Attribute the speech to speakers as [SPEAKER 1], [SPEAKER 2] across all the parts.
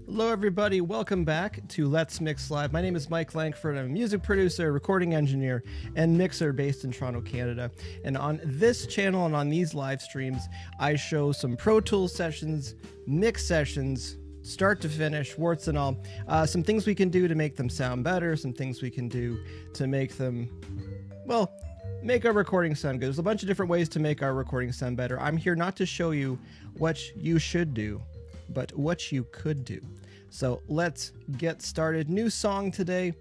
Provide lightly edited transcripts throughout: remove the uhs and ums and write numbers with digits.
[SPEAKER 1] Hello everybody, welcome back to Let's Mix Live. My name is Mike Langford. I'm a music producer, recording engineer, and mixer based in Toronto, Canada. And on this channel and on these live streams, I show some Pro Tools sessions, mix sessions, start to finish, warts and all. Some things we can do to make them sound better, some things we can do to make them, well, make our recording sound good. There's a bunch of different ways to make our recording sound better. I'm here not to show you what you should do, but what you could do. So let's get started. New song today.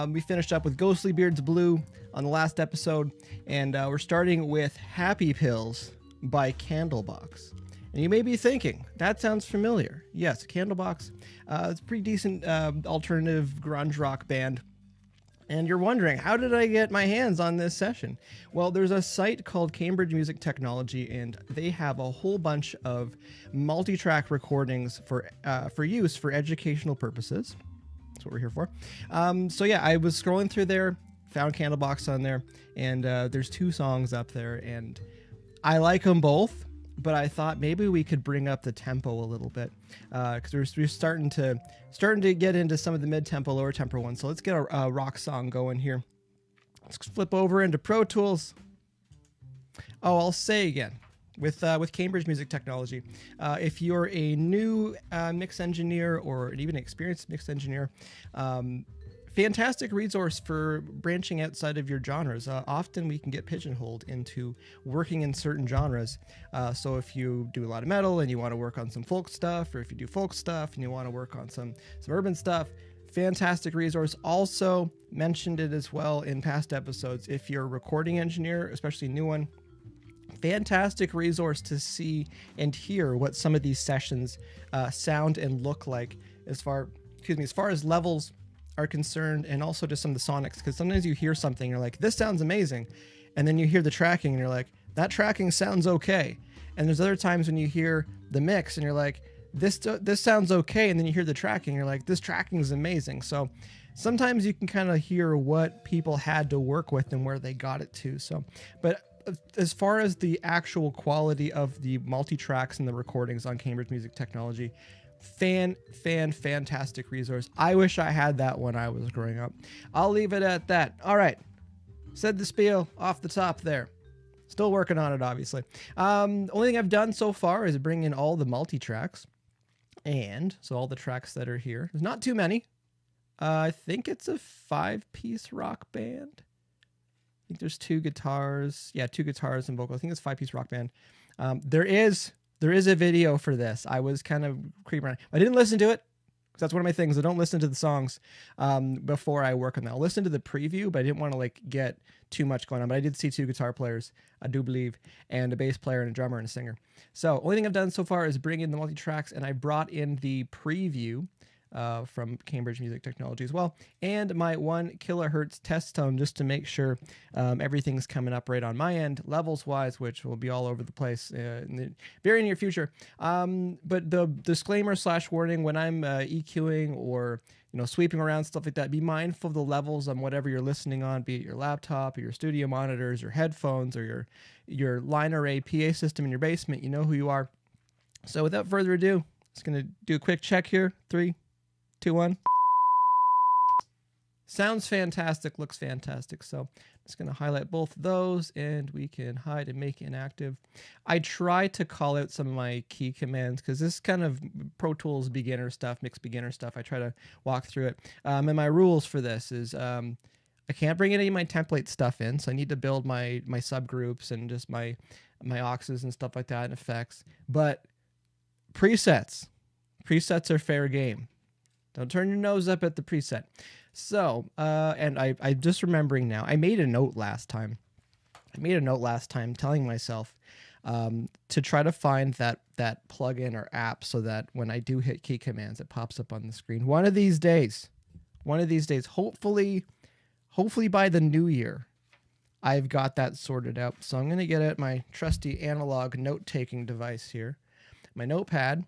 [SPEAKER 1] We finished up with Ghostly Beard's Blue on the last episode, and we're starting with Happy Pills by Candlebox. And you may be thinking, that sounds familiar. Yes, Candlebox. It's a pretty decent alternative grunge rock band. And you're wondering, how did I get my hands on this session? Well, there's a site called Cambridge Music Technology, and they have a whole bunch of multi-track recordings for use for educational purposes. That's what we're here for. So yeah, I was scrolling through there, found Candlebox on there, and there's 2 songs up there, and I like them both. But I thought maybe we could bring up the tempo a little bit because we're starting to get into some of the mid-tempo, lower-tempo ones. So let's get a rock song going here. Let's flip over into Pro Tools. Oh, I'll say again, with Cambridge Music Technology, if you're a new mix engineer or even an experienced mix engineer, fantastic resource for branching outside of your genres. Often we can get pigeonholed into working in certain genres. So if you do a lot of metal and you want to work on some folk stuff, or if you do folk stuff and you want to work on some urban stuff, fantastic resource. Also mentioned it as well in past episodes. If you're a recording engineer, especially a new one, fantastic resource to see and hear what some of these sessions sound and look like as far as levels are concerned, and also just some of the sonics, because sometimes you hear something, you're like, this sounds amazing, and then you hear the tracking and you're like, that tracking sounds okay. And there's other times when you hear the mix and you're like, this sounds okay, and then you hear the tracking and you're like, this tracking is amazing. So sometimes you can kind of hear what people had to work with and where they got it to. So, but as far as the actual quality of the multi-tracks and the recordings on Cambridge Music Technology, fantastic resource. I wish I had that when I was growing up. I'll leave it at that. All right, said the spiel off the top there. Still working on it, obviously. Only thing I've done so far is bring in all the multi-tracks, and so all the tracks that are here. There's not too many. I think it's a 5-piece rock band. I think there's 2 guitars. Yeah, 2 guitars and vocals. I think it's a 5-piece rock band. There is a video for this. I was kind of creeping around. I didn't listen to it because that's one of my things. I don't listen to the songs before I work on that. I'll listen to the preview, but I didn't want to get too much going on. But I did see 2 guitar players, I do believe, and a bass player and a drummer and a singer. So only thing I've done so far is bring in the multi-tracks, and I brought in the preview from Cambridge Music Technology as well, and my 1 kilohertz test tone just to make sure everything's coming up right on my end, levels wise, which will be all over the place in the very near future. But the disclaimer / warning when I'm EQing or sweeping around stuff like that, be mindful of the levels on whatever you're listening on, be it your laptop or your studio monitors, your headphones, or your line array PA system in your basement. You know who you are. So without further ado, just gonna do a quick check here. 3, 2, 1. Sounds fantastic, looks fantastic. So I'm just going to highlight both of those, and we can hide and make inactive. I try to call out some of my key commands because this is kind of Pro Tools beginner stuff, mixed beginner stuff. I try to walk through it. And my rules for this is I can't bring any of my template stuff in, so I need to build my subgroups and just my auxes and stuff like that and effects. But presets are fair game. Don't turn your nose up at the preset. So, and I'm just remembering now, I made a note last time telling myself to try to find that plugin or app so that when I do hit key commands, it pops up on the screen. One of these days, hopefully by the new year, I've got that sorted out. So I'm going to get out my trusty analog note-taking device here, my notepad,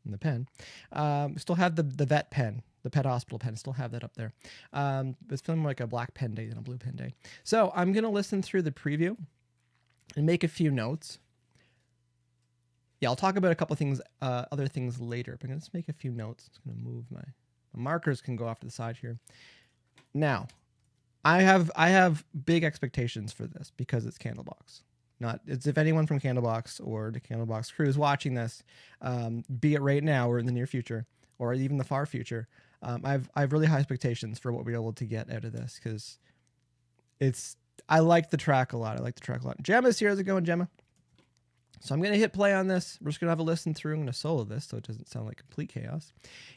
[SPEAKER 1] and the pen. Still have the vet pen, the pet hospital pen. Still have that up there. It's feeling more like a black pen day than a blue pen day. So I'm going to listen through the preview and make a few notes. yeah, I'll talk about a couple of things, other things later. But I'm gonna just make a few notes. I'm just gonna move my markers can go off to the side here. Now, I have big expectations for this because it's Candlebox. It's if anyone from Candlebox or the Candlebox crew is watching this, be it right now or in the near future or even the far future, I've really high expectations for what we're able to get out of this because I like the track a lot. Gemma's here. How's it going, Gemma? So I'm going to hit play on this. We're just going to have a listen through. I'm going to solo this so it doesn't sound like complete chaos.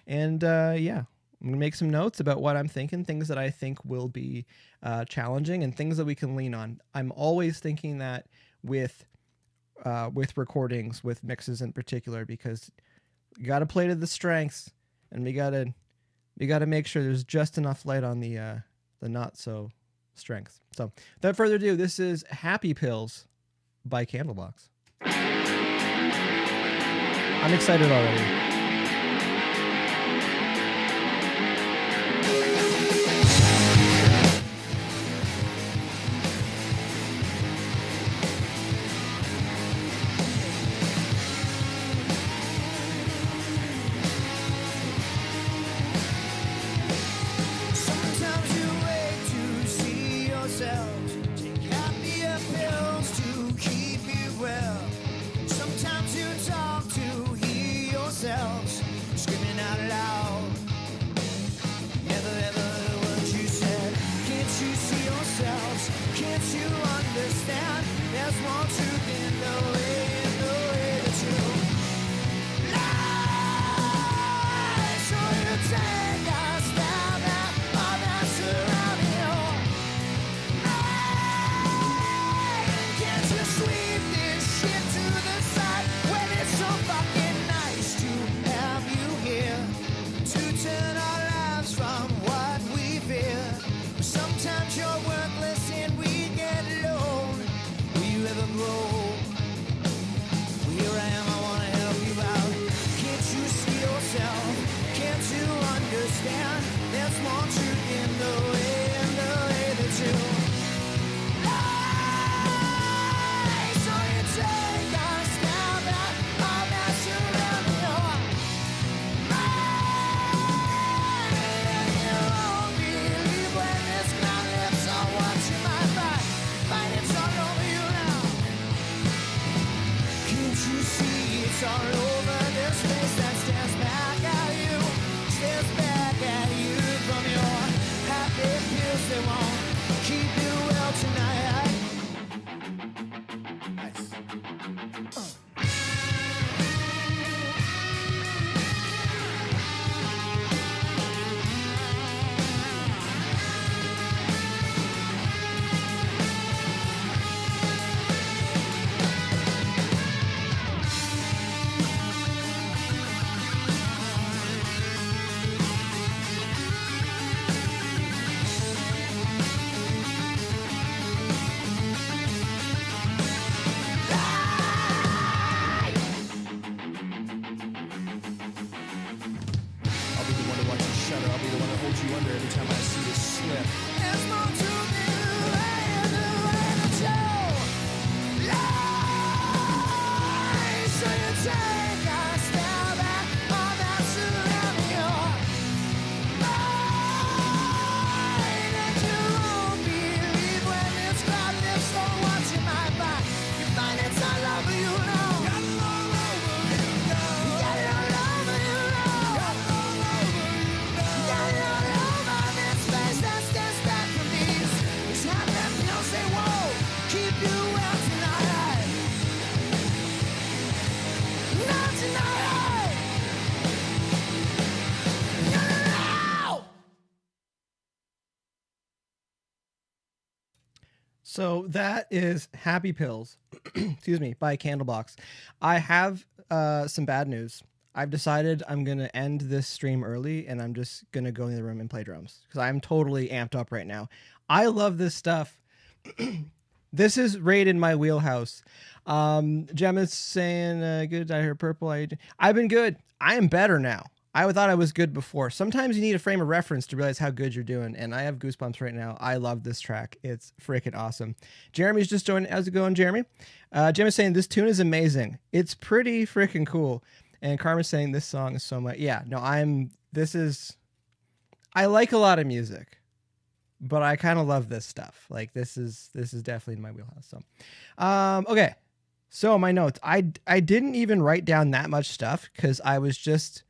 [SPEAKER 1] And yeah, I'm going to make some notes about what I'm thinking, things that I think will be challenging and things that we can lean on. I'm always thinking that with recordings, with mixes in particular, because you got to play to the strengths and we got to make sure there's just enough light on the not so strengths. So without further ado, this is Happy Pills by Candlebox. I'm excited already. So that is Happy Pills, excuse me, by Candlebox. I have some bad news. I've decided I'm going to end this stream early and I'm just going to go in the room and play drums because I'm totally amped up right now. I love this stuff. This is right in my wheelhouse. Gemma's saying, good, I hear purple. I've been good. I am better now. I thought I was good before. Sometimes you need a frame of reference to realize how good you're doing, and I have goosebumps right now. I love this track. It's freaking awesome. Jeremy's just joined. How's it going, Jeremy? Jeremy's saying this tune is amazing. It's pretty freaking cool. And Carmen's saying this song is so much. Yeah, no, I like a lot of music, but I kind of love this stuff. Like this is definitely in my wheelhouse. So, okay. So my notes, I didn't even write down that much stuff because I was just,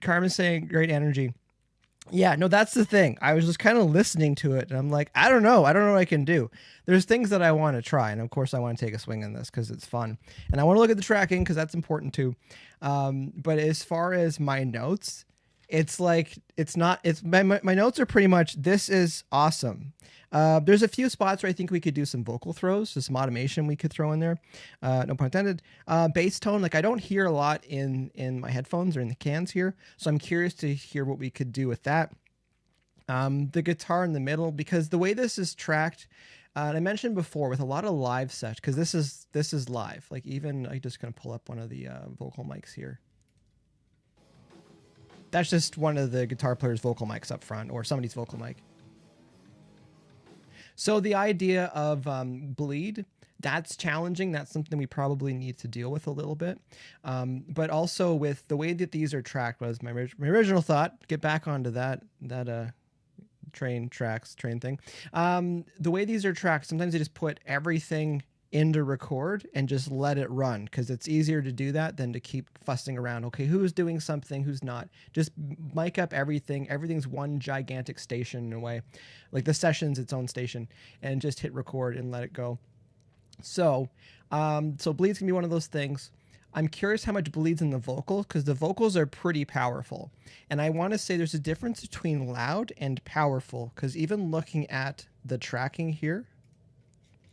[SPEAKER 1] Carmen's saying great energy. Yeah, no, that's the thing. I was just kind of listening to it and I'm like, I don't know what I can do. There's things that I want to try. And of course I want to take a swing on this because it's fun. And I want to look at the tracking because that's important too. But as far as my notes, it's like, my notes are pretty much, this is awesome. There's a few spots where I think we could do some vocal throws, so some automation we could throw in there. No pun intended. Bass tone, like I don't hear a lot in my headphones or in the cans here, so I'm curious to hear what we could do with that. The guitar in the middle, because the way this is tracked, and I mentioned before with a lot of live sets, because this is live. Like even I just gonna pull up one of the vocal mics here. That's just one of the guitar player's vocal mics up front, or somebody's vocal mic. So the idea of bleed, that's challenging. That's something we probably need to deal with a little bit. But also with the way that these are tracked was my original thought. Get back onto that train thing. The way these are tracked, sometimes they just put everything into record and just let it run because it's easier to do that than to keep fussing around. Okay, who's doing something, who's not? Just mic up everything. Everything's one gigantic station in a way. Like the session's its own station, and just hit record and let it go. So bleeds can be one of those things. I'm curious how much bleeds in the vocal because the vocals are pretty powerful. And I want to say there's a difference between loud and powerful because even looking at the tracking here,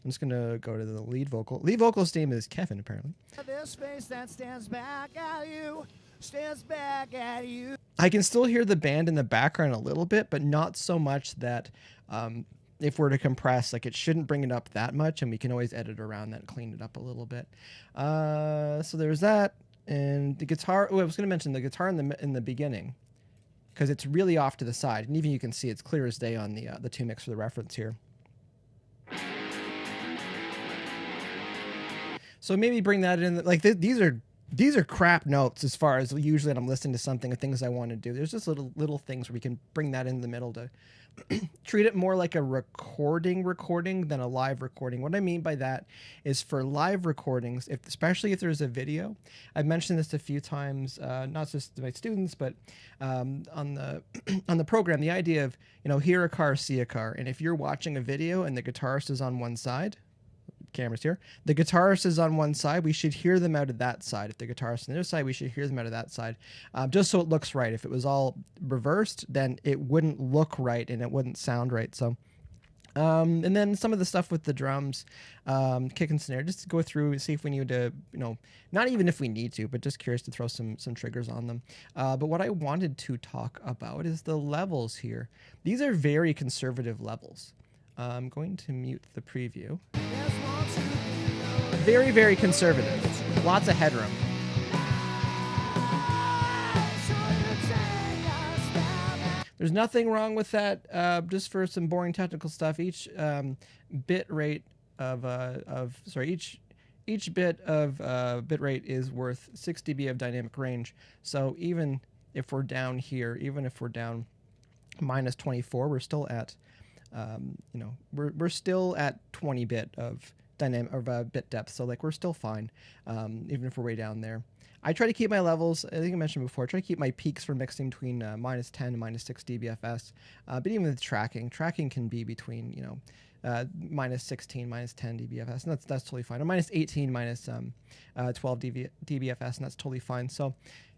[SPEAKER 1] I'm just going to go to the lead vocal. Lead vocal's name is Kevin, apparently.
[SPEAKER 2] This face that stands back at you, stands back at you.
[SPEAKER 1] I can still hear the band in the background a little bit, but not so much that if we're to compress, like it shouldn't bring it up that much, and we can always edit around that and clean it up a little bit. So there's that. And the guitar, I was going to mention the guitar in the beginning, because it's really off to the side. And even you can see it's clear as day on the 2 mix for the reference here. So maybe bring that in. Like these are crap notes as far as usually when I'm listening to something or things I want to do. There's just little things where we can bring that in the middle to treat it more like a recording than a live recording. What I mean by that is for live recordings, especially if there's a video, I've mentioned this a few times, not just to my students, but on the program, the idea of, hear a car, see a car. And if you're watching a video and the guitarist is on one side, cameras here, the guitarist is on one side, we should hear them out of that side. If the guitarist is on the other side, we should hear them out of that side, just so it looks right. If it was all reversed, then it wouldn't look right and it wouldn't sound right. So and then some of the stuff with the drums, kick and snare, just to go through and see if we need to, not even if we need to, but just curious to throw some triggers on them. But what I wanted to talk about is the levels here. These are very conservative levels. I'm going to mute the preview. Very, very conservative. Lots of headroom. There's nothing wrong with that. Just for some boring technical stuff, each bit rate each bit of bit rate is worth 6 dB of dynamic range. So even if we're down here, even if we're down minus 24, we're still at we're still at 20 bit of dynamic or bit depth, so like we're still fine, even if we're way down there. I try to keep my levels, I think I mentioned before, I try to keep my peaks for mixing between minus 10 and minus 6 dBFS, but even with tracking can be between minus 16, minus 10 dBFS, and that's totally fine, or minus 18, minus 12 dBFS, and that's totally fine. So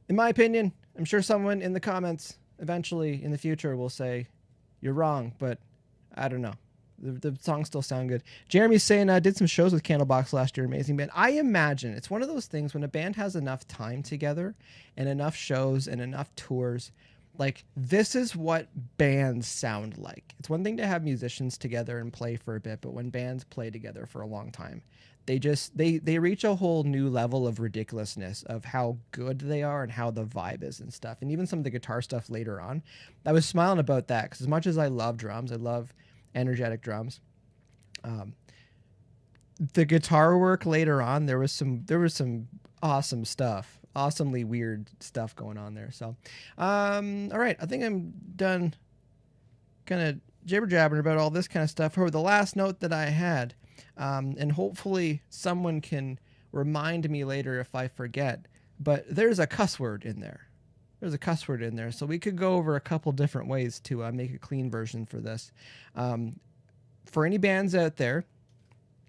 [SPEAKER 1] in my opinion, I'm sure someone in the comments eventually in the future will say you're wrong, but I don't know. The songs still sound good. Jeremy's saying did some shows with Candlebox last year. Amazing band. I imagine it's one of those things when a band has enough time together and enough shows and enough tours, like this is what bands sound like. It's one thing to have musicians together and play for a bit, but when bands play together for a long time, they reach a whole new level of ridiculousness of how good they are and how the vibe is and stuff. And even some of the guitar stuff later on, I was smiling about that because as much as I love drums, I love energetic drums. The guitar work later on, there was some awesome stuff, awesomely weird stuff going on there. So, all right, I think I'm done kind of jibber jabbering about all this kind of stuff. For the last note that I had, and hopefully someone can remind me later if I forget, but there's a cuss word in there. There's a cuss word in there, so we could go over a couple different ways to make a clean version for this. For any bands out there,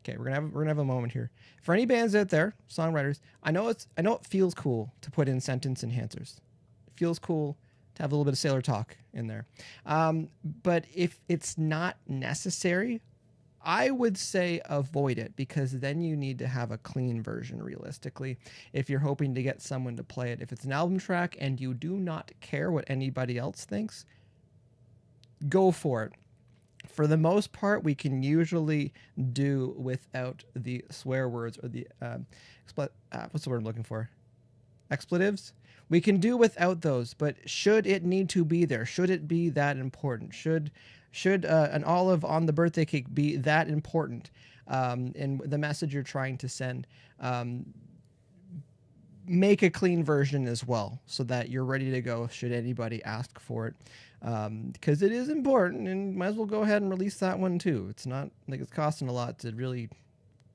[SPEAKER 1] okay, we're gonna have a moment here. For any bands out there, songwriters, I know it feels cool to put in sentence enhancers. It feels cool to have a little bit of sailor talk in there. But if it's not necessary, I would say avoid it, because then you need to have a clean version realistically if you're hoping to get someone to play it. If it's an album track and you do not care what anybody else thinks, go for it. For the most part, we can usually do without the swear words or the what's the word I'm looking for? Expletives. We can do without those, but should it need to be there? Should it be that important? Should an olive on the birthday cake be that important in the message you're trying to send? Make a clean version as well so that you're ready to go should anybody ask for it, because it is important, and might as well go ahead and release that one too. It's not like it's costing a lot to really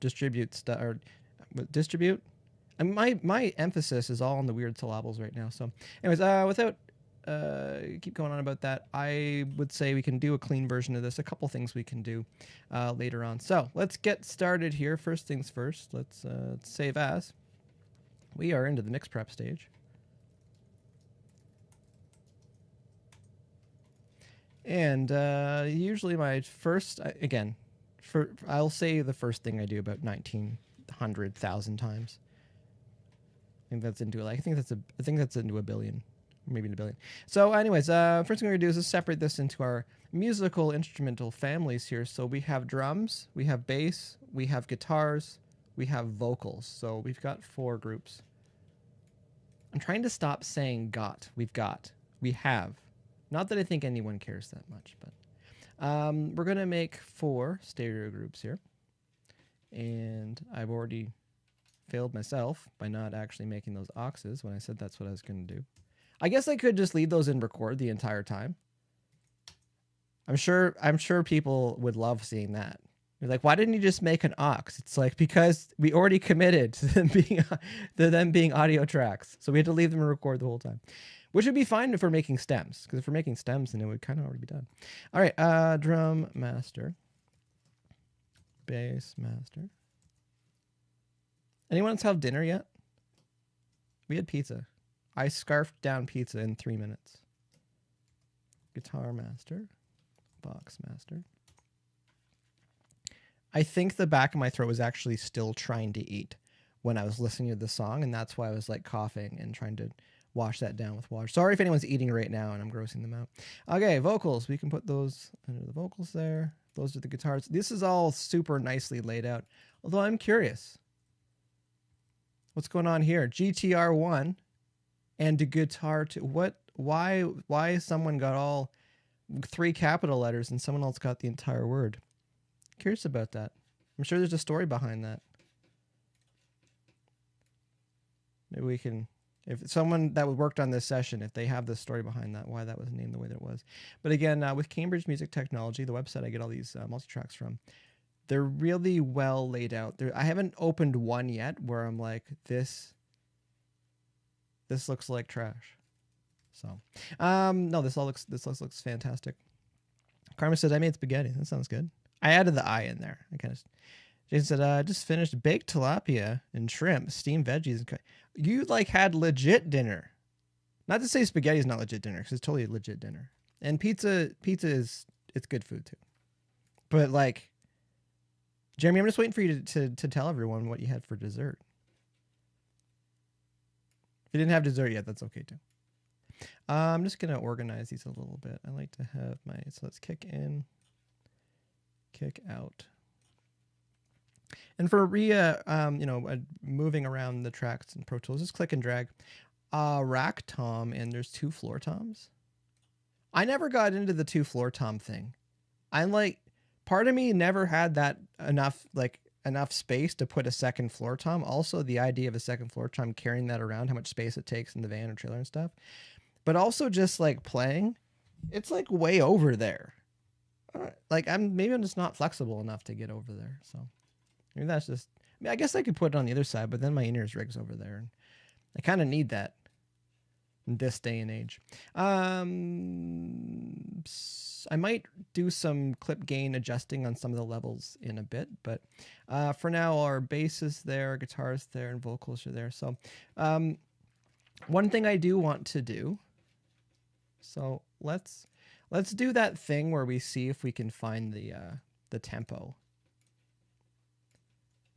[SPEAKER 1] distribute stuff or distribute. And my emphasis is all on the weird syllables right now. So anyways, without keep going on about that, I would say we can do a clean version of this. A couple things we can do later on. So let's get started here. First things first, let's save as. We are into the mix prep stage. And usually my first, again, I'll say the first thing I do about 1,900,000 times. I think that's into a billion, maybe in a billion. So anyways, first thing we're gonna do is just separate this into our musical instrumental families here. So we have drums, we have bass, we have guitars, we have vocals. So we've got 4 groups. I'm trying to stop saying got. We have. Not that I think anyone cares that much, but we're gonna make 4 stereo groups here. And I've already failed myself by not actually making those auxes when I said that's what I was gonna do. I guess I could just leave those in record the entire time. I'm sure people would love seeing that. They're like, why didn't you just make an aux? It's like, because we already committed to them being audio tracks. So we had to leave them in record the whole time. Which would be fine if we're making stems. Because if we're making stems, then it would kind of already be done. All right, drum master. Bass master. Anyone else have dinner yet? We had pizza. I scarfed down pizza in 3 minutes. Guitar master. Box master. I think the back of my throat was actually still trying to eat when I was listening to the song, and that's why I was like coughing and trying to wash that down with water. Sorry if anyone's eating right now and I'm grossing them out. Okay, vocals. We can put those under the vocals there. Those are the guitars. This is all super nicely laid out, although I'm curious. What's going on here? GTR1 and the guitar 2. Why someone got all 3 capital letters and someone else got the entire word? Curious about that. I'm sure there's a story behind that. Maybe we can, if someone that worked on this session, if they have the story behind that, why that was named the way that it was. But again, with Cambridge Music Technology, the website I get all these multi-tracks from, they're really well laid out. I haven't opened one yet where I'm like, this looks like trash. So, no, this looks fantastic. Karma says, I made spaghetti. That sounds good. I added the I in there. Jason said, I just finished baked tilapia and shrimp, steamed veggies. You like had legit dinner. Not to say spaghetti is not legit dinner, because it's totally legit dinner. And pizza it's good food too. But like, Jeremy, I'm just waiting for you to tell everyone what you had for dessert. If you didn't have dessert yet, that's okay too. I'm just going to organize these a little bit. I like to have so let's kick in, kick out. And for moving around the tracks in Pro Tools, just click and drag. Rack tom, and there's 2 floor toms. I never got into the 2 floor tom thing. Part of me never had that enough space to put a second floor tom. Also, the idea of a second floor tom, carrying that around, how much space it takes in the van or trailer and stuff. But also just like playing, it's like way over there. I'm just not flexible enough to get over there. So maybe that's just. I guess I could put it on the other side, but then my in-ears rig's over there, and I kind of need that in this day and age. I might do some clip gain adjusting on some of the levels in a bit, but for now, our bass is there, guitar's there, and vocals are there. So one thing I do want to do, so let's do that thing where we see if we can find the tempo.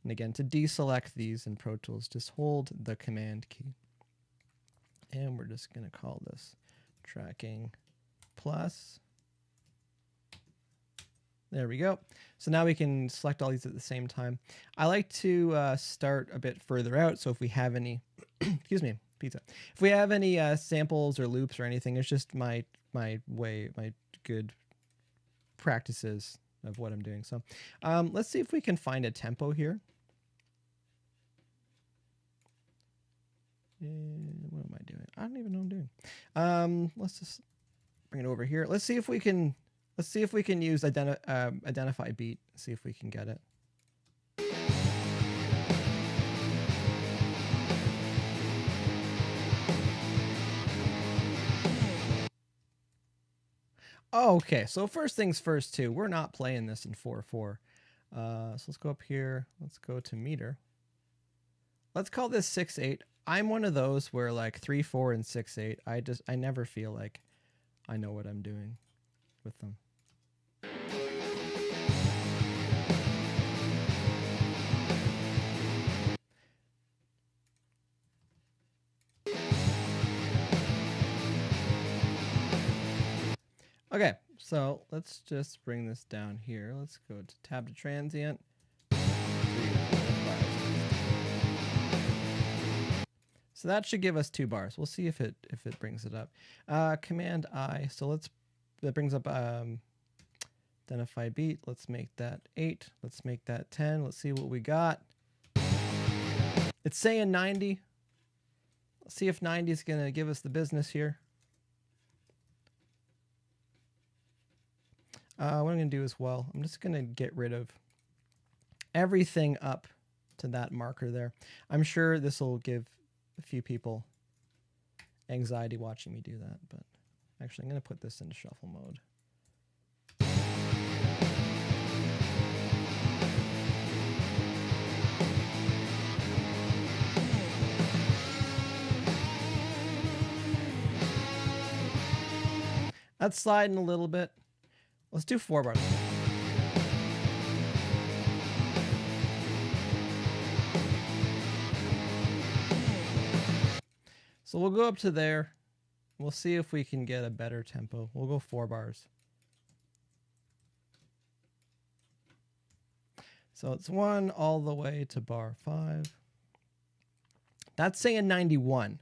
[SPEAKER 1] And again, to deselect these in Pro Tools, just hold the Command key. And we're just going to call this tracking plus. There we go. So now we can select all these at the same time. I like to start a bit further out. So if we have any, excuse me, pizza. If we have any samples or loops or anything, it's just my good practices of what I'm doing. So let's see if we can find a tempo here. And what am I doing? I don't even know what I'm doing. Let's just bring it over here. Let's see if we can use identify beat. See if we can get it. Oh, okay. So first things first too. We're not playing this in 4/4. So let's go up here. Let's go to meter. Let's call this 6/8. I'm one of those where like 3/4 and 6/8, I never feel like I know what I'm doing with them. Okay, so let's just bring this down here. Let's go to tab to transient. 3, 4, 5, 6. So that should give us 2 bars. We'll see if it brings it up. Command I. So that brings up identify beat. Let's make that 8. Let's make that 10. Let's see what we got. It's saying 90. Let's see if 90 is gonna give us the business here. What I'm going to do as well, I'm just going to get rid of everything up to that marker there. I'm sure this will give a few people anxiety watching me do that, but actually I'm going to put this into shuffle mode. That's sliding a little bit. Let's do 4 bars. So we'll go up to there. We'll see if we can get a better tempo. We'll go 4 bars. So it's 1 all the way to bar 5. That's saying 91.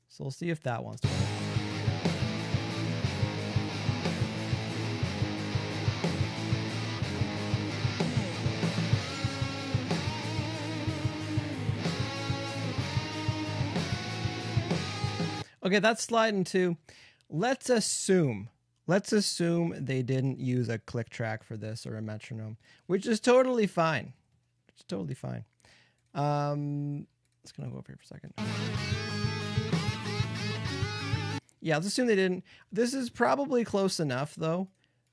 [SPEAKER 1] So we'll see if that wants to work. Okay, that's sliding too. Let's assume they didn't use a click track for this or a metronome, which is totally fine. It's totally fine. It's gonna go over here for a second. Yeah, let's assume they didn't. This is probably close enough, though,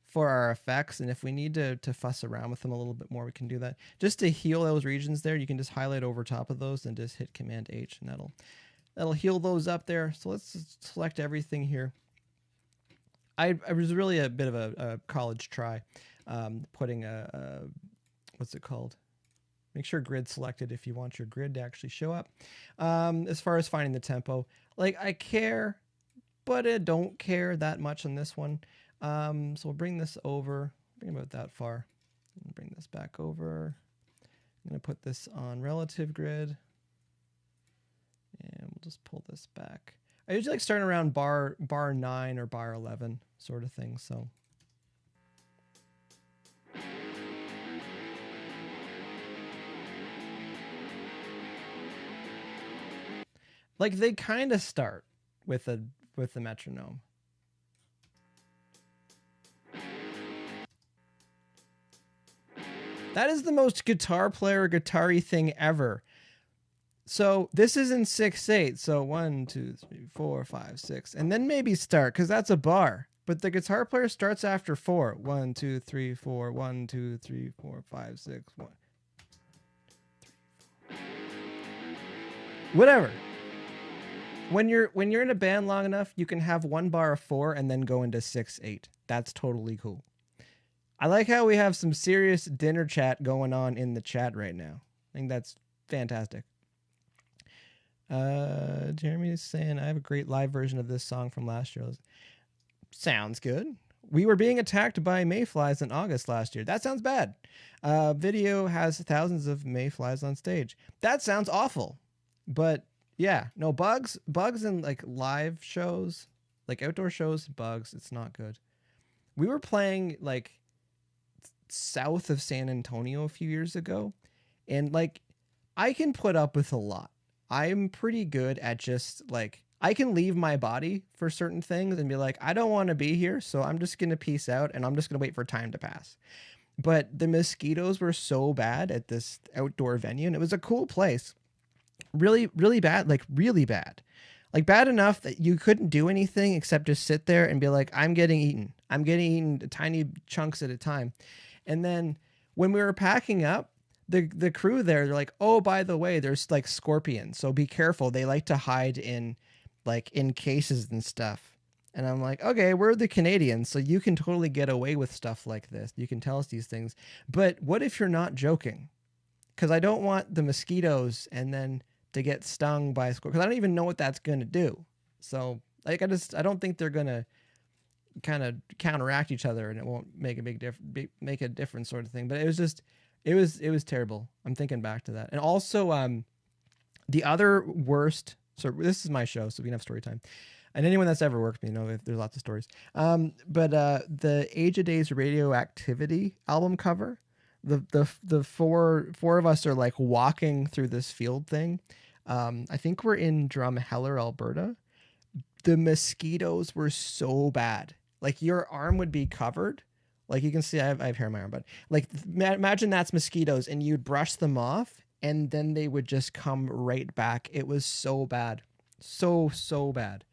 [SPEAKER 1] for our effects. And if we need to fuss around with them a little bit more, we can do that. Just to heal those regions there, you can just highlight over top of those and just hit Command H, and that'll heal those up there. So let's just select everything here. I was really a bit of a college try, putting what's it called? Make sure grid selected if you want your grid to actually show up. As far as finding the tempo, like I care, but I don't care that much on this one. So we'll bring this over, bring about that far, and bring this back over. I'm going to put this on relative grid, and we'll just pull this back. I usually like starting around bar 9 or bar 11 sort of thing. So like they kind of start with the metronome. That is the most guitar player guitar-y thing ever. So this is in 6/8. So 1, 2, 3, 4, 5, 6, and then maybe start because that's a bar. But the guitar player starts after 4. 1, 2, 3, 4. 1, 2, 3, 4, 5, 6. 1, 3, 4. Whatever. When you're in a band long enough, you can have one bar of 4 and then go into 6/8. That's totally cool. I like how we have some serious dinner chat going on in the chat right now. I think that's fantastic. Jeremy's saying, I have a great live version of this song from last year. Sounds good. We were being attacked by mayflies in August last year. That sounds bad. Video has thousands of mayflies on stage. That sounds awful. But yeah, no, bugs in like live shows, like outdoor shows, bugs, it's not good. We were playing like south of San Antonio a few years ago, and like I can put up with a lot. I'm pretty good at just like I can leave my body for certain things and be like, I don't want to be here, so I'm just gonna peace out and I'm just gonna wait for time to pass. But the mosquitoes were so bad at this outdoor venue, and it was a cool place. Really, really bad, like really bad. Like bad enough that you couldn't do anything except just sit there and be like, I'm getting eaten. I'm getting eaten tiny chunks at a time. And then when we were packing up, the crew there, they're like, oh, by the way, there's like scorpions, so be careful. They like to hide in cases and stuff. And I'm like, okay, we're the Canadians, so you can totally get away with stuff like this. You can tell us these things. But what if you're not joking? Because I don't want the mosquitoes and then to get stung by a scorpion, because I don't even know what that's going to do. So like, I don't think they're going to kind of counteract each other and it won't make a make a different sort of thing. But it was just, it was terrible. I'm thinking back to that. And also the other worst, so this is my show, so we can have story time. And anyone that's ever worked with me, if there's lots of stories. But the Age of Days Radioactivity album cover, the four of us are like walking through this field thing. I think we're in Drumheller, Alberta. The mosquitoes were so bad. Like your arm would be covered. Like you can see I have hair on my arm, but like imagine that's mosquitoes and you'd brush them off and then they would just come right back. It was so bad. So bad.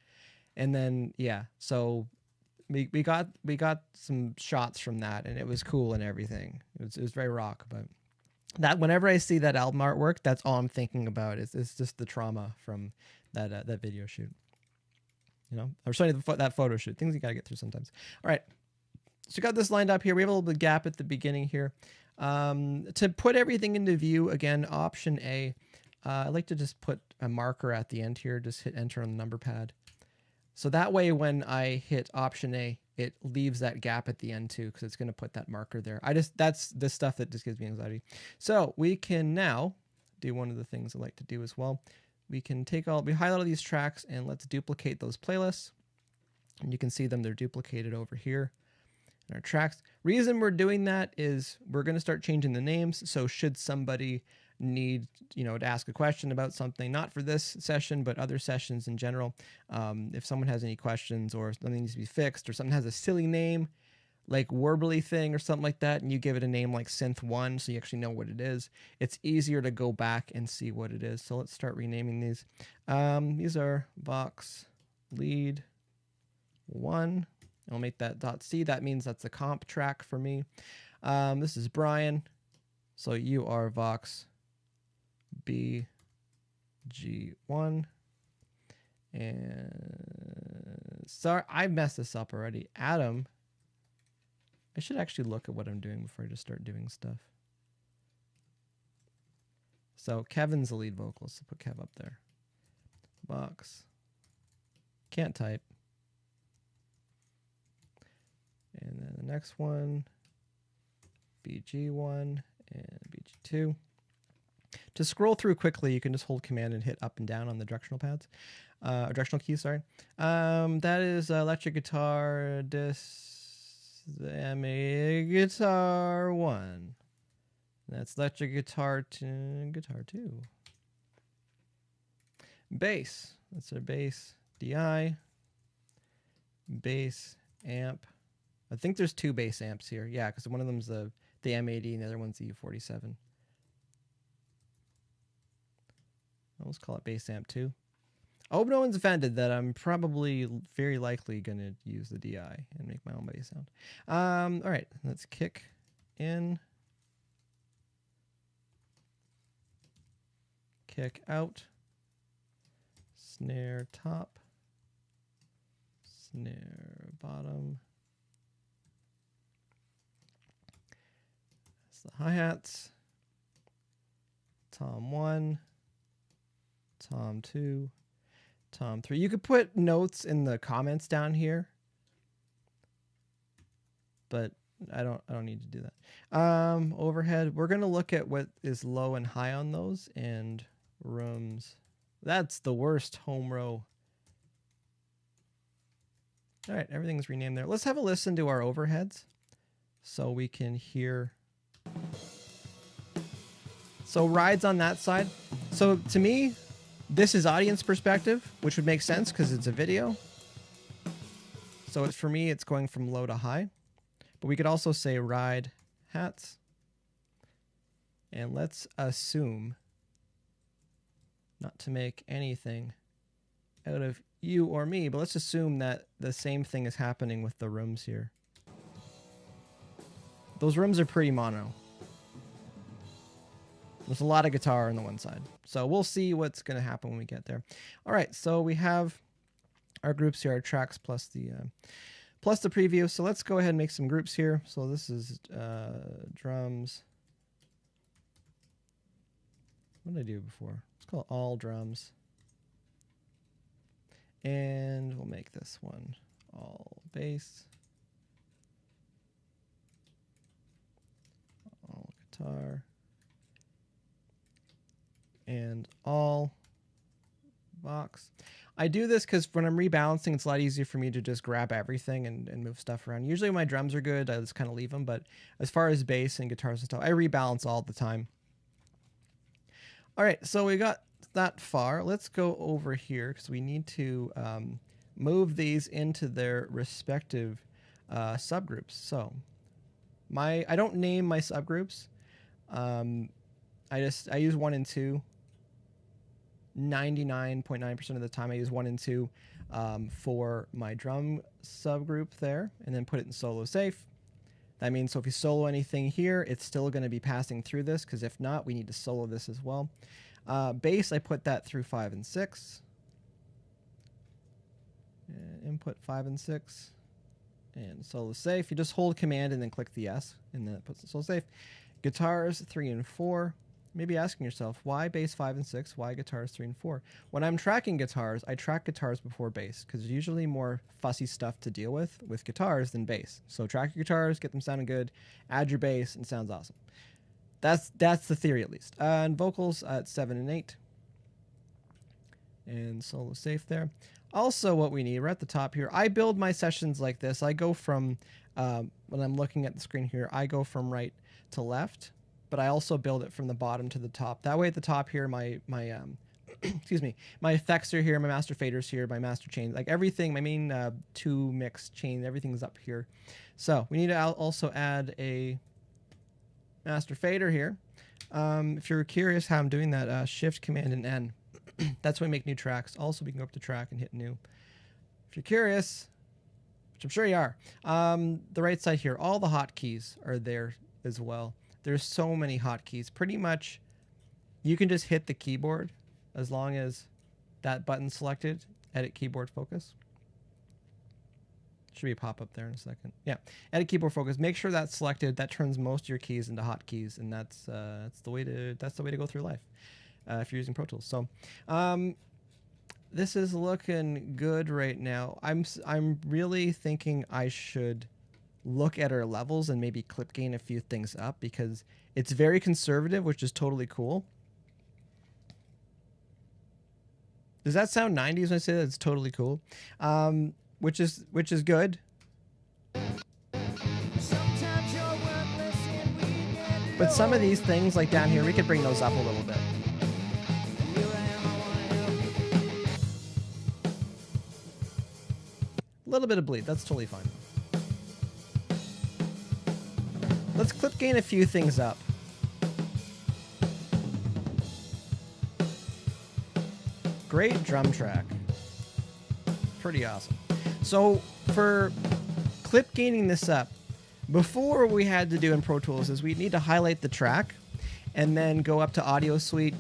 [SPEAKER 1] And then, yeah, so we got some shots from that and it was cool and everything. It was very rock, but that whenever I see that album artwork, that's all I'm thinking about. It's just the trauma from that video shoot. You know, or sorry, that photo shoot. Things you got to get through sometimes. All right. So we got this lined up here. We have a little bit of gap at the beginning here. To put everything into view, again, option A. I like to just put a marker at the end here. Just hit enter on the number pad. So that way when I hit option A, it leaves that gap at the end too, because it's going to put that marker there. That's the stuff that just gives me anxiety. So we can now do one of the things I like to do as well. We can we highlight all these tracks and let's duplicate those playlists. And you can see them, they're duplicated over here in our tracks. Reason we're doing that is we're going to start changing the names. So should somebody need, to ask a question about something, not for this session, but other sessions in general. If someone has any questions or something needs to be fixed or something has a silly name, like Warbly thing or something like that, and you give it a name like Synth1 so you actually know what it is, it's easier to go back and see what it is. So let's start renaming these. These are Vox Lead 1. I'll make that .c. That means that's a comp track for me. This is Brian. So you are Vox BG1. And sorry, I messed this up already. Adam. I should actually look at what I'm doing before I just start doing stuff. So Kevin's the lead vocalist, so put Kev up there. Box. Can't type. And then the next one, BG1 and BG2. To scroll through quickly, you can just hold Command and hit up and down on the directional pads, directional keys. Sorry, that is electric guitar, guitar 1. That's electric guitar 2, guitar 2. Bass. That's our bass. DI. Bass amp. I think there's 2 bass amps here. Yeah, because one of them's the M80 and the other one's the U47. Let's call it bass amp 2. I hope no one's offended that I'm probably very likely going to use the DI and make my own bass sound. All right, let's kick in. Kick out. Snare top. Snare bottom. That's the hi-hats. Tom 1. Tom 2. Tom 3. You could put notes in the comments down here, but I don't need to do that. Overhead, we're going to look at what is low and high on those, and rooms. That's the worst home row. All right, everything's renamed there. Let's have a listen to our overheads so we can hear. So rides on that side. So to me, this is audience perspective, which would make sense because it's a video. So it's, for me, it's going from low to high. But we could also say ride hats. And let's assume not to make anything out of you or me, but let's assume that the same thing is happening with the rooms here. Those rooms are pretty mono. There's a lot of guitar on the one side. So we'll see what's going to happen when we get there. All right, so we have our groups here, our tracks plus the preview. So let's go ahead and make some groups here. So this is drums. What did I do before? Let's call it all drums. And we'll make this one all bass. All guitar. And all box. I do this because when I'm rebalancing, it's a lot easier for me to just grab everything and move stuff around. Usually when my drums are good, I just kind of leave them. But as far as bass and guitars and stuff, I rebalance all the time. All right, so we got that far. Let's go over here because we need to move these into their respective subgroups. So I don't name my subgroups. I use 1 and 2. 99.9% of the time I use 1 and 2 for my drum subgroup there, and then put it in solo safe. That means so if you solo anything here, it's still going to be passing through this, because if not, we need to solo this as well. Bass, I put that through 5 and 6. And input 5 and 6. And solo safe. You just hold Command and then click the S, and then it puts it solo safe. Guitars 3 and 4. Maybe asking yourself, why bass 5 and 6? Why guitars 3 and 4? When I'm tracking guitars, I track guitars before bass because there's usually more fussy stuff to deal with guitars than bass. So track your guitars, get them sounding good, add your bass, and it sounds awesome. That's the theory at least. And vocals at 7 and 8. And solo safe there. Also what we need, we're at the top here. I build my sessions like this. I go from, when I'm looking at the screen here, I go from right to left. But I also build it from the bottom to the top. That way at the top here, my excuse me, my effects are here, my master faders here, my master chain, like everything, my main 2 mix chain, everything's up here. So we need to also add a master fader here. If you're curious how I'm doing that, Shift, Command, and N. That's when we make new tracks. Also, we can go up to track and hit new. If you're curious, which I'm sure you are, the right side here, all the hotkeys are there as well. There's so many hotkeys. Pretty much, you can just hit the keyboard as long as that button's selected. Edit keyboard focus. Should be a pop-up there in a second. Yeah, edit keyboard focus. Make sure that's selected. That turns most of your keys into hotkeys, and that's the way to go through life if you're using Pro Tools. So, this is looking good right now. I'm really thinking I should look at our levels and maybe clip gain a few things up, because it's very conservative, which is totally cool. Does that sound 90s when I say that? It's totally cool. Which is good. But some of these things, like down here, we could bring those up a little bit. A little bit of bleed, that's totally fine. Let's clip gain a few things up. Great drum track. Pretty awesome. So for clip gaining this up, before what we had to do in Pro Tools is we need to highlight the track and then go up to Audio Suite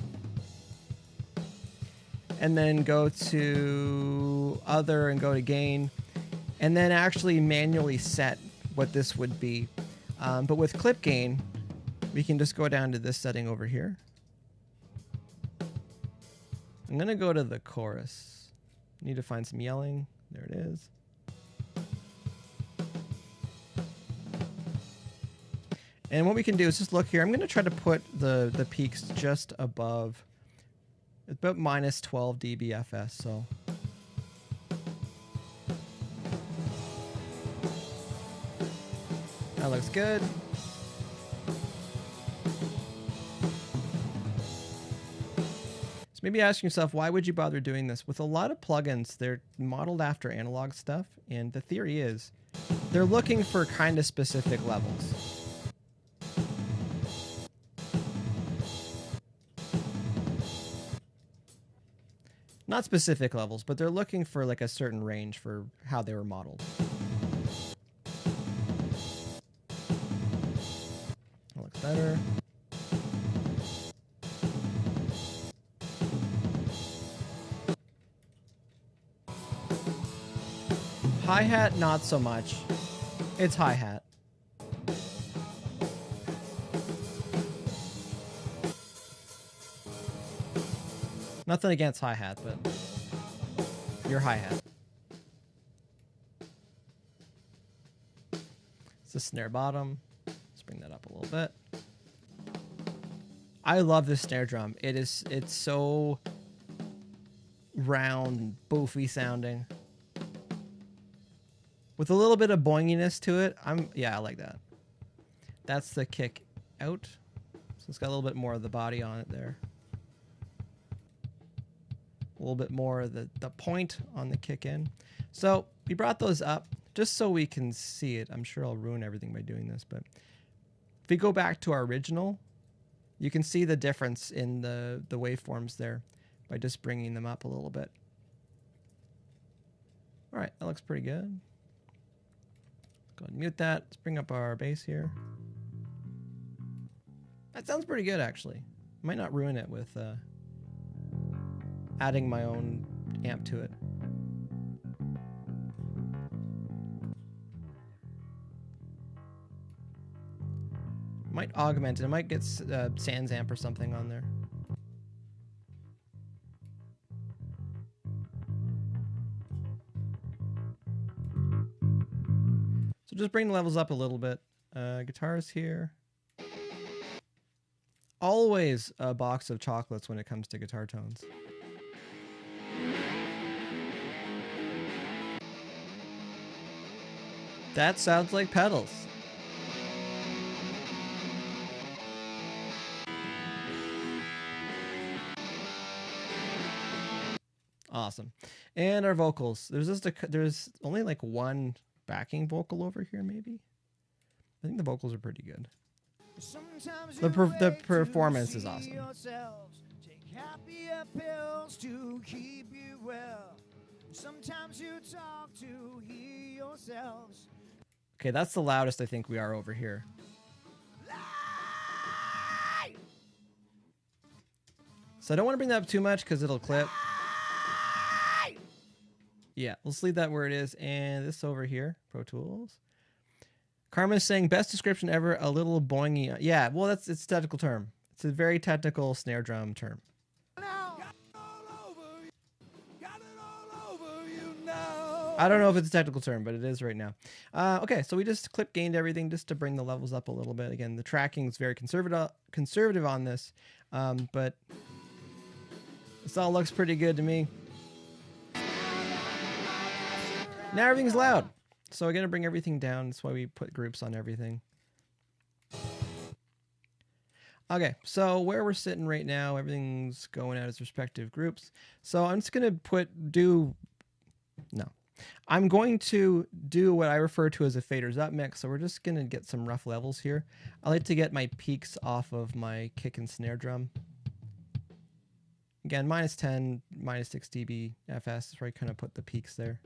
[SPEAKER 1] and then go to Other and go to Gain and then actually manually set what this would be. But with clip gain, we can just go down to this setting over here. I'm going to go to the chorus. Need to find some yelling. There it is. And what we can do is just look here. I'm going to try to put the peaks just above. It's about minus 12 dBFS, so. That looks good. So maybe asking yourself, why would you bother doing this? With a lot of plugins, they're modeled after analog stuff, and the theory is they're looking for kind of specific levels. Not specific levels, but they're looking for like a certain range for how they were modeled. That looks better. Hi-hat, not so much. It's hi-hat. Nothing against hi-hat, but your hi-hat. It's the snare bottom. Let's bring that up a little bit. I love this snare drum. It's so round, boofy sounding. With a little bit of boinginess to it. Yeah, I like that. That's the kick out. So it's got a little bit more of the body on it there. A little bit more of the point on the kick in. So we brought those up just so we can see it. I'm sure I'll ruin everything by doing this, but if we go back to our original, you can see the difference in the waveforms there by just bringing them up a little bit. All right, that looks pretty good. Go ahead and mute that. Let's bring up our bass here. That sounds pretty good, actually. Might not ruin it with adding my own amp to it. Might augment it. It might get Sans amp or something on there. So just bring the levels up a little bit. Guitars here. Always a box of chocolates when it comes to guitar tones. That sounds like pedals. Awesome. And our vocals. There's only like one backing vocal over here, maybe. I think the vocals are pretty good. The performance is awesome. Take happier pills to keep you well. Sometimes you talk to hear yourselves. Okay, that's the loudest I think we are over here. So I don't want to bring that up too much because it'll clip. Yeah, let's leave that where it is. And this over here, Pro Tools. Carmen's saying, best description ever, a little boingy. Yeah, well, it's a technical term. It's a very technical snare drum term. I don't know if it's a technical term, but it is right now. Okay, so we just clip gained everything just to bring the levels up a little bit. Again, the tracking is very conservative on this, but this all looks pretty good to me. Now everything's loud, so I got to bring everything down. That's why we put groups on everything. Okay, so where we're sitting right now, everything's going out as respective groups. So I'm just gonna I'm going to do what I refer to as a faders up mix. So we're just gonna get some rough levels here. I like to get my peaks off of my kick and snare drum. Again, -10, -6 dB FS is where I kind of put the peaks there.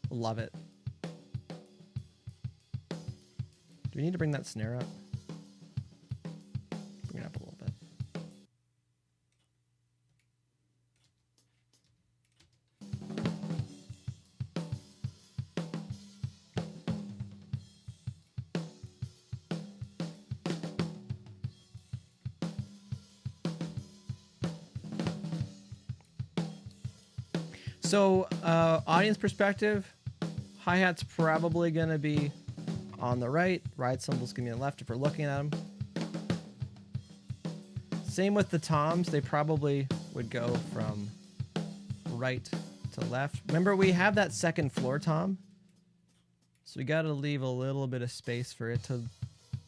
[SPEAKER 1] Love it. Do we need to bring that snare up? Bring it up a little bit. So, audience perspective, hi-hat's probably going to be on the right. Ride cymbal's going to be on the left if we're looking at them. Same with the toms. They probably would go from right to left. Remember, we have that second floor tom. So we got to leave a little bit of space for it to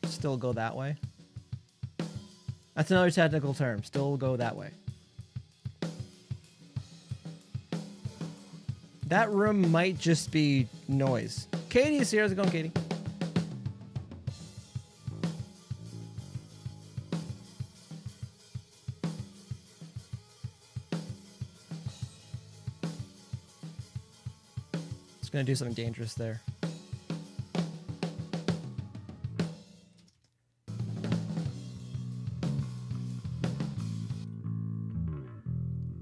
[SPEAKER 1] still go that way. That's another technical term. Still go that way. That room might just be noise. Katie's here. How's it going, Katie? It's going to do something dangerous there.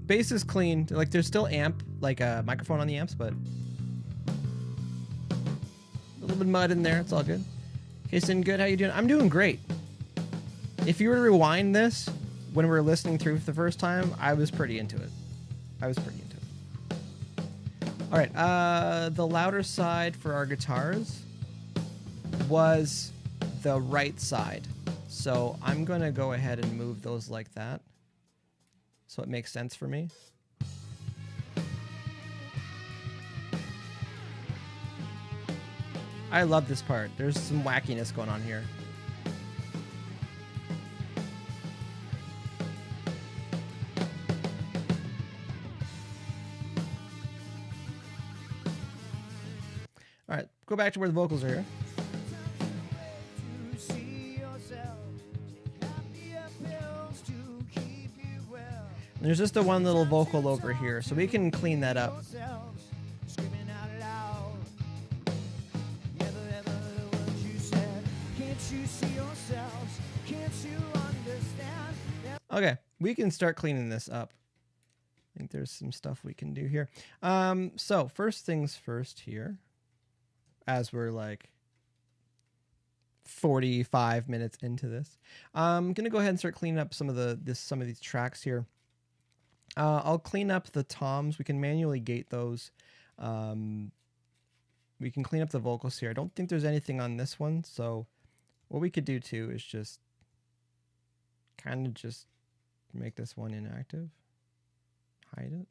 [SPEAKER 1] Bass is clean. Like, there's still amp, like a microphone on the amps, but a little bit of mud in there. It's all good. Jason, good. How you doing? I'm doing great. If you were to rewind this when we were listening through for the first time, I was pretty into it. All right. The louder side for our guitars was the right side. So I'm going to go ahead and move those like that, so it makes sense for me. I love this part. There's some wackiness going on here. All right, go back to where the vocals are here. There's just the one little vocal over here, so we can clean that up. Okay, we can start cleaning this up. I think there's some stuff we can do here. So first things first here, as we're like 45 minutes into this, I'm gonna go ahead and start cleaning up some of these tracks here. I'll clean up the toms. We can manually gate those. We can clean up the vocals here. I don't think there's anything on this one, so what we could do too is just kind of just make this one inactive. Hide it.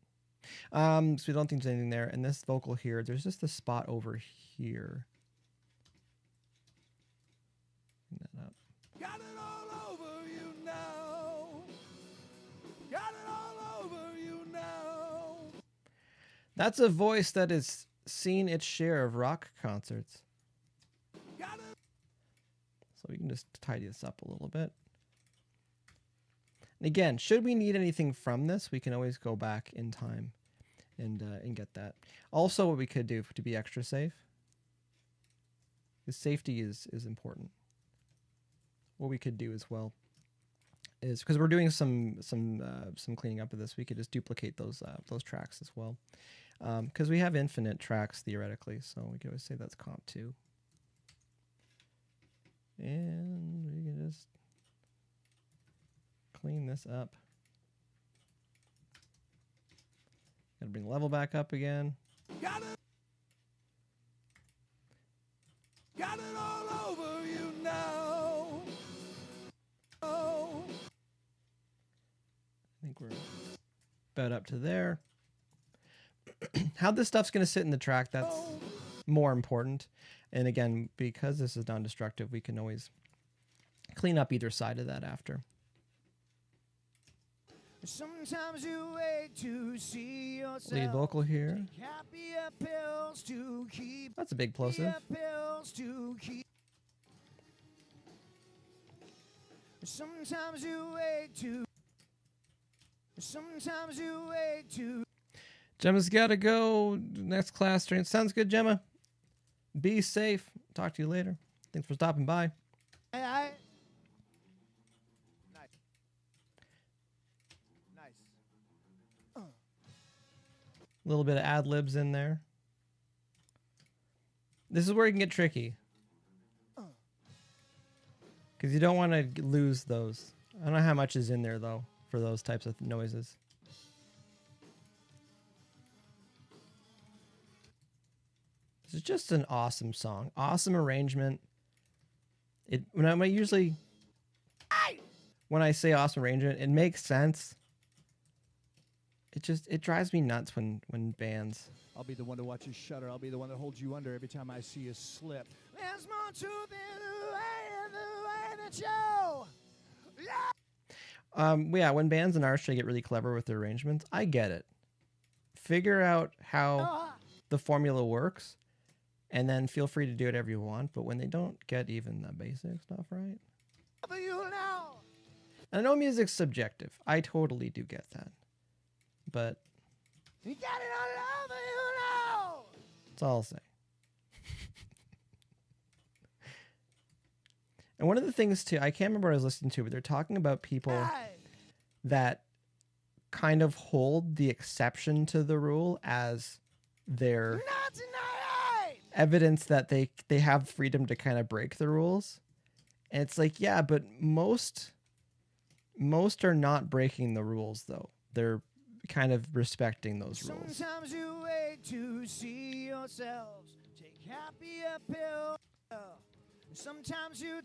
[SPEAKER 1] So we don't think there's anything there. And this vocal here, there's just a spot over here. Clean that up.
[SPEAKER 2] Got it all over you now. Got it all over you now.
[SPEAKER 1] That's a voice that has seen its share of rock concerts.
[SPEAKER 2] Got it.
[SPEAKER 1] So we can just tidy this up a little bit. And again, should we need anything from this, we can always go back in time and get that. Also, what we could do to be extra safe, because safety is important. What we could do as well is, because we're doing some cleaning up of this, we could just duplicate those tracks as well, because we have infinite tracks theoretically, so we could always say that's comp 2, and we can just clean this up. Gotta bring the level back up again.
[SPEAKER 2] Got it all over you now. Oh.
[SPEAKER 1] I think we're about up to there. How this stuff's going to sit in the track, that's more important. And again, because this is non-destructive, we can always clean up either side of that after.
[SPEAKER 2] Sometimes you wait to see yourself.
[SPEAKER 1] Lead vocal here.
[SPEAKER 2] Happier pills to keep.
[SPEAKER 1] That's a big plosive.
[SPEAKER 2] Pills to keep. Sometimes you wait to. Sometimes you wait to.
[SPEAKER 1] Gemma's got to go. Next class train. Sounds good, Gemma. Be safe. Talk to you later. Thanks for stopping by.
[SPEAKER 2] Nice.
[SPEAKER 1] A little bit of ad-libs in there. This is where you can get tricky. Because you don't want to lose those. I don't know how much is in there, though, for those types of noises. This is just an awesome song. Awesome arrangement. When I say awesome arrangement, it makes sense. It drives me nuts when bands.
[SPEAKER 2] I'll be the one to watch you shudder. I'll be the one that holds you under every time I see you slip. There's more to the way that you.
[SPEAKER 1] Yeah, when bands and artists get really clever with their arrangements, I get it. Figure out how the formula works, and then feel free to do whatever you want. But when they don't get even the basic stuff right, I know music's subjective. I totally do get that. But
[SPEAKER 2] you got it all over you now.
[SPEAKER 1] That's all I'll say. And one of the things too, I can't remember what I was listening to, but they're talking about people that kind of hold the exception to the rule as their evidence that they have freedom to kind of break the rules. And it's like, yeah, but most are not breaking the rules though. They're kind of respecting those rules.
[SPEAKER 2] Sometimes you wait to see yourselves take happier pills. Sometimes you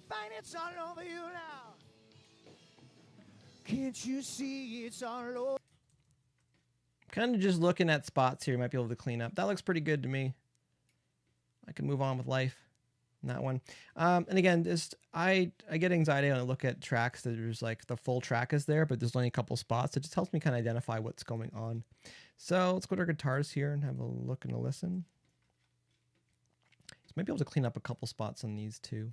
[SPEAKER 2] find it's all over you now. Can't you see it's all over?
[SPEAKER 1] Kind of just looking at spots here, you might be able to clean up. That looks pretty good to me. I can move on with life. That one. And again, just I get anxiety when I look at tracks that there's like the full track is there, but there's only a couple spots. It just helps me kind of identify what's going on. So let's go to our guitars here and have a look and a listen. So might be able to clean up a couple spots on these too.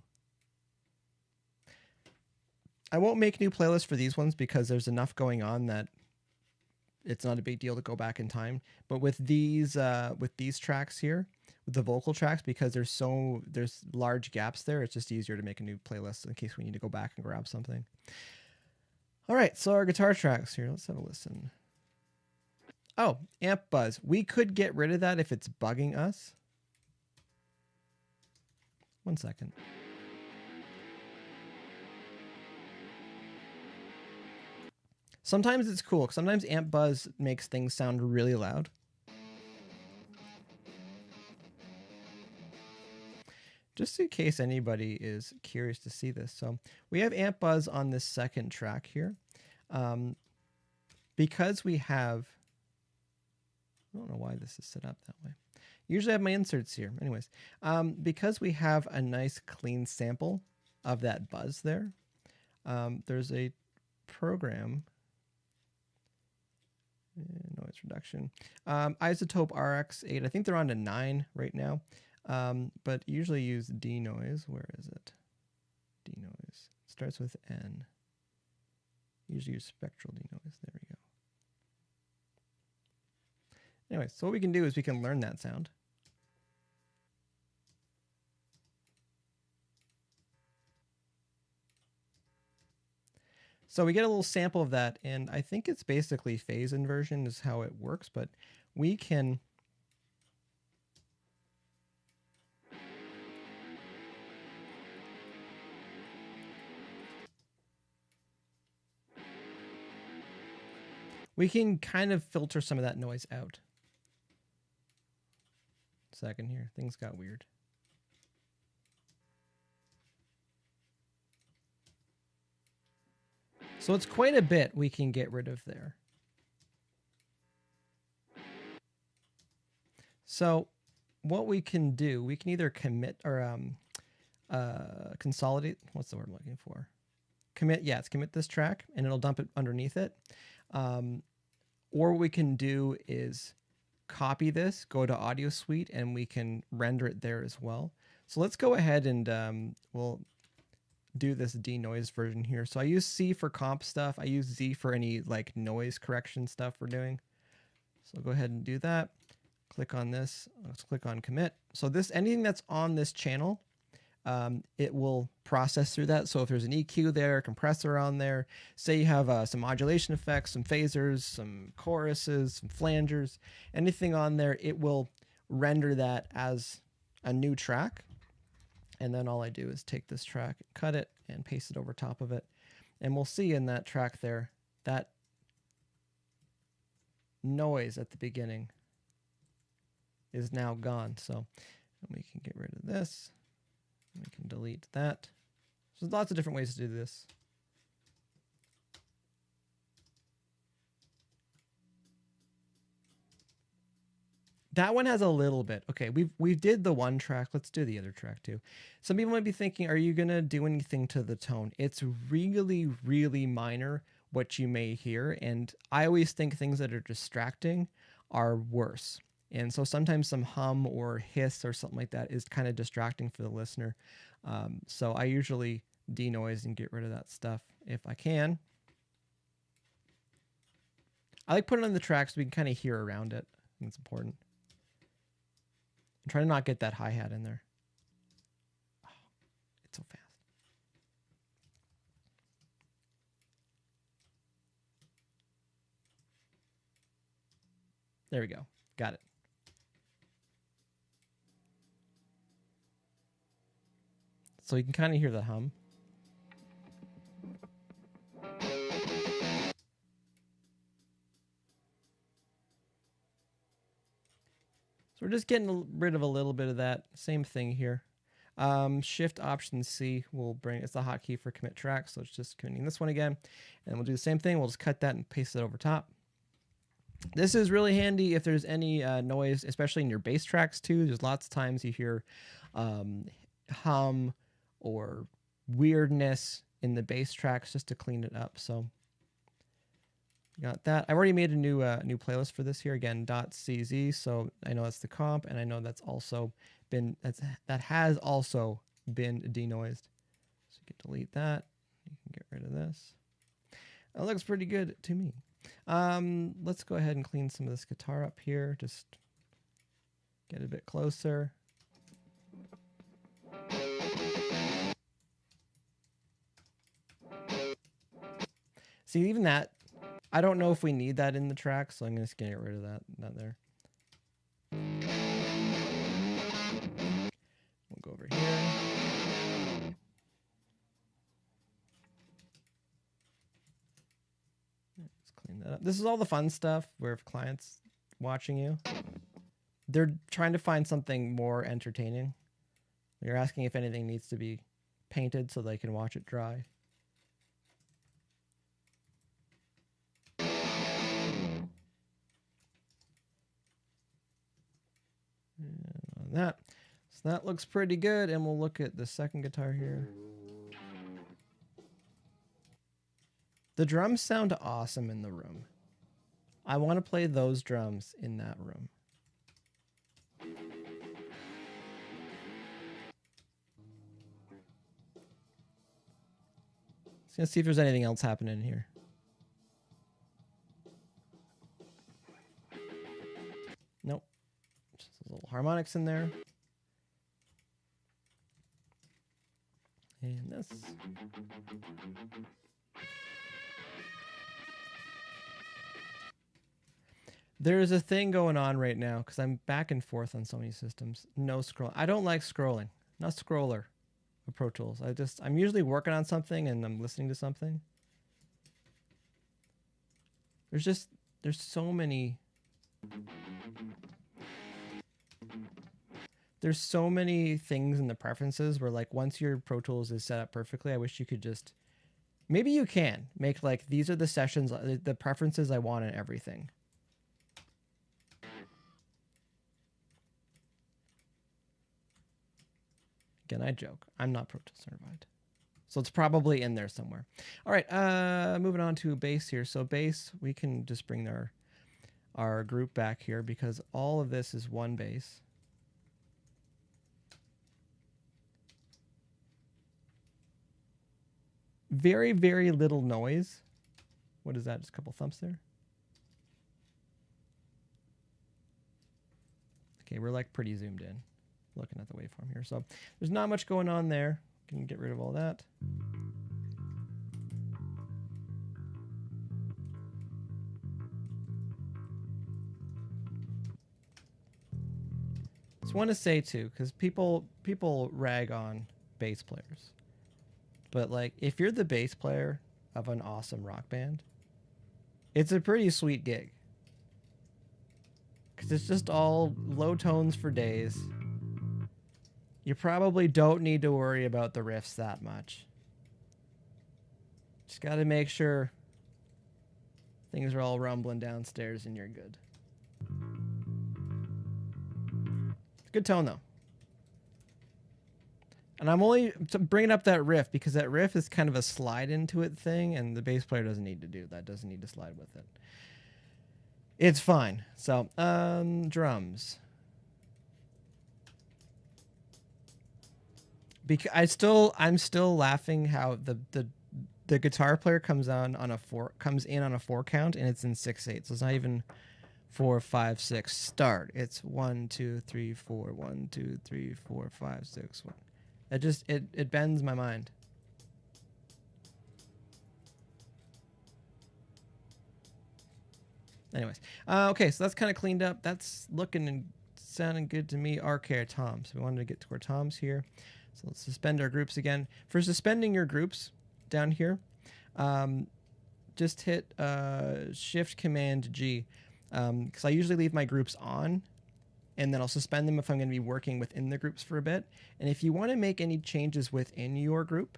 [SPEAKER 1] I won't make new playlists for these ones because there's enough going on that it's not a big deal to go back in time. But with these tracks here, with the vocal tracks, because there's large gaps there, it's just easier to make a new playlist in case we need to go back and grab something. All right, so our guitar tracks here, let's have a listen. Oh, amp buzz. We could get rid of that if it's bugging us. 1 second. Sometimes it's cool. Sometimes amp buzz makes things sound really loud. Just in case anybody is curious to see this. So we have amp buzz on this second track here. Because we have, I don't know why this is set up that way. Usually I have my inserts here. Anyways, because we have a nice clean sample of that buzz there, there's a program, noise reduction, Isotope RX8. I think they're on to 9 right now, but usually use denoise. Where is it? Denoise. It starts with N. Usually use spectral denoise. There we go. Anyway, so what we can do is we can learn that sound. So we get a little sample of that, and I think it's basically phase inversion is how it works, but we can We can kind of filter some of that noise out. Second here, things got weird. So it's quite a bit we can get rid of there. So what we can do, we can either commit or consolidate. What's the word I'm looking for? Commit. Yeah, it's commit this track and it'll dump it underneath it. Or what we can do is copy this, go to Audio Suite, and we can render it there as well. So let's go ahead and we'll do this denoise version here. So I use C for comp stuff. I use Z for any like noise correction stuff we're doing. So I'll go ahead and do that. Click on this. Let's click on commit. So this, anything that's on this channel, it will process through that. So if there's an EQ there, a compressor on there, say you have some modulation effects, some phasers, some choruses, some flangers, anything on there, it will render that as a new track. And then all I do is take this track, cut it, and paste it over top of it. And we'll see in that track there, that noise at the beginning is now gone. So we can get rid of this. We can delete that. So there's lots of different ways to do this. That one has a little bit. Okay, we did the one track. Let's do the other track too. Some people might be thinking, are you gonna do anything to the tone? It's really, really minor what you may hear. And I always think things that are distracting are worse. And so sometimes some hum or hiss or something like that is kind of distracting for the listener. So I usually denoise and get rid of that stuff if I can. I like putting it on the track so we can kind of hear around it. I think it's important. I'm trying to not get that hi-hat in there. Oh, it's so fast. There we go. Got it. So you can kind of hear the hum. So we're just getting rid of a little bit of that. Same thing here. Shift Option C will bring, it's the hotkey for commit track. So it's just committing this one again. And we'll do the same thing. We'll just cut that and paste it over top. This is really handy if there's any noise, especially in your bass tracks too. There's lots of times you hear hum or weirdness in the bass tracks just to clean it up. So got that. I've already made a new playlist for this here again, .cz. So I know that's the comp, and I know that's also been that has also been denoised. So you can delete that. You can get rid of this. That looks pretty good to me. Let's go ahead and clean some of this guitar up here. Just get a bit closer. See, even that, I don't know if we need that in the track, so I'm just gonna get rid of that. Not there. We'll go over here. Let's clean that up. This is all the fun stuff where if clients watching you, they're trying to find something more entertaining. You're asking if anything needs to be painted so they can watch it dry. And on that. So that looks pretty good, and we'll look at the second guitar here. The drums sound awesome in the room. I want to play those drums in that room. Let's see if there's anything else happening here. Nope. Just a little harmonics in there. And this. There's a thing going on right now because I'm back and forth on so many systems. No scroll. I don't like scrolling. Not scroller of Pro Tools. I'm usually working on something and I'm listening to something. There's just there's so many things in the preferences where like once your Pro Tools is set up perfectly, I wish you could just, maybe you can make like, these are the sessions, the preferences I want in everything. Again, I joke. I'm not Pro Tools certified. So it's probably in there somewhere. All right, moving on to bass here. So bass, we can just bring our group back here because all of this is one bass. Very, very little noise. What is that? Just a couple thumps there. Okay, we're like pretty zoomed in looking at the waveform here. So there's not much going on there. Can get rid of all that. Just want to say too, because people rag on bass players, but like if you're the bass player of an awesome rock band, it's a pretty sweet gig. Because it's just all low tones for days. You probably don't need to worry about the riffs that much. Just got to make sure things are all rumbling downstairs and you're good. Good tone though. And I'm only bringing up that riff because that riff is kind of a slide into it thing, and the bass player doesn't need to do that. Doesn't need to slide with it. It's fine. So, drums. Because I'm still laughing how the guitar player comes in on a 4 count, and it's in 6/8. So it's not even 4, 5, 6 start. It's 1, 2, 3, 4, 1, 2, 3, 4, 5, 6, 1. It bends my mind. Anyways, okay, so that's kind of cleaned up. That's looking and sounding good to me. Our toms. We wanted to get to our toms here. So let's suspend our groups again. For suspending your groups down here, just hit Shift Command G, because I usually leave my groups on, and then I'll suspend them if I'm going to be working within the groups for a bit. And if you want to make any changes within your group,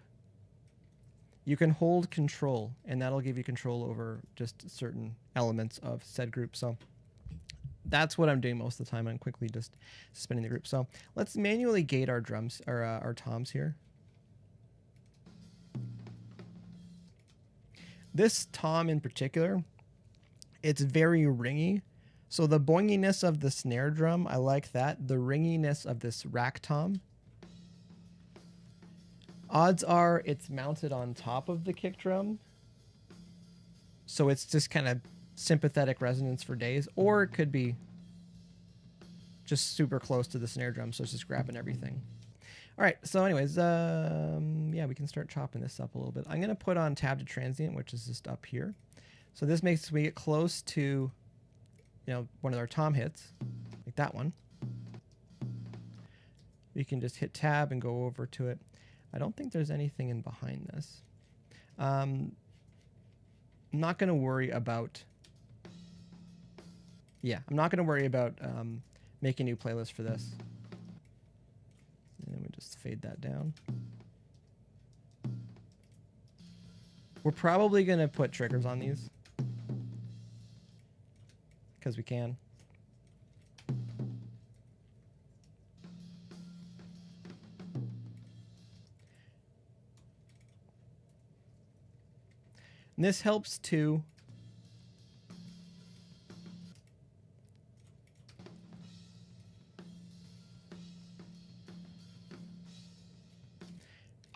[SPEAKER 1] you can hold Control, and that'll give you control over just certain elements of said group. So that's what I'm doing most of the time. I'm quickly just suspending the group. So let's manually gate our drums, or our toms here. This tom in particular, it's very ringy. So the boinginess of the snare drum, I like that. The ringiness of this rack tom. Odds are it's mounted on top of the kick drum, so it's just kind of sympathetic resonance for days, or it could be just super close to the snare drum, so it's just grabbing everything. All right, so anyways, yeah, we can start chopping this up a little bit. I'm going to put on tab to transient, which is just up here. So this makes me get close to, one of our tom hits, like that one. We can just hit tab and go over to it. I don't think there's anything in behind this. I'm not going to worry about... Yeah, I'm not going to worry about making a new playlist for this. And then we just fade that down. We're probably going to put triggers on these, because we can. And this helps to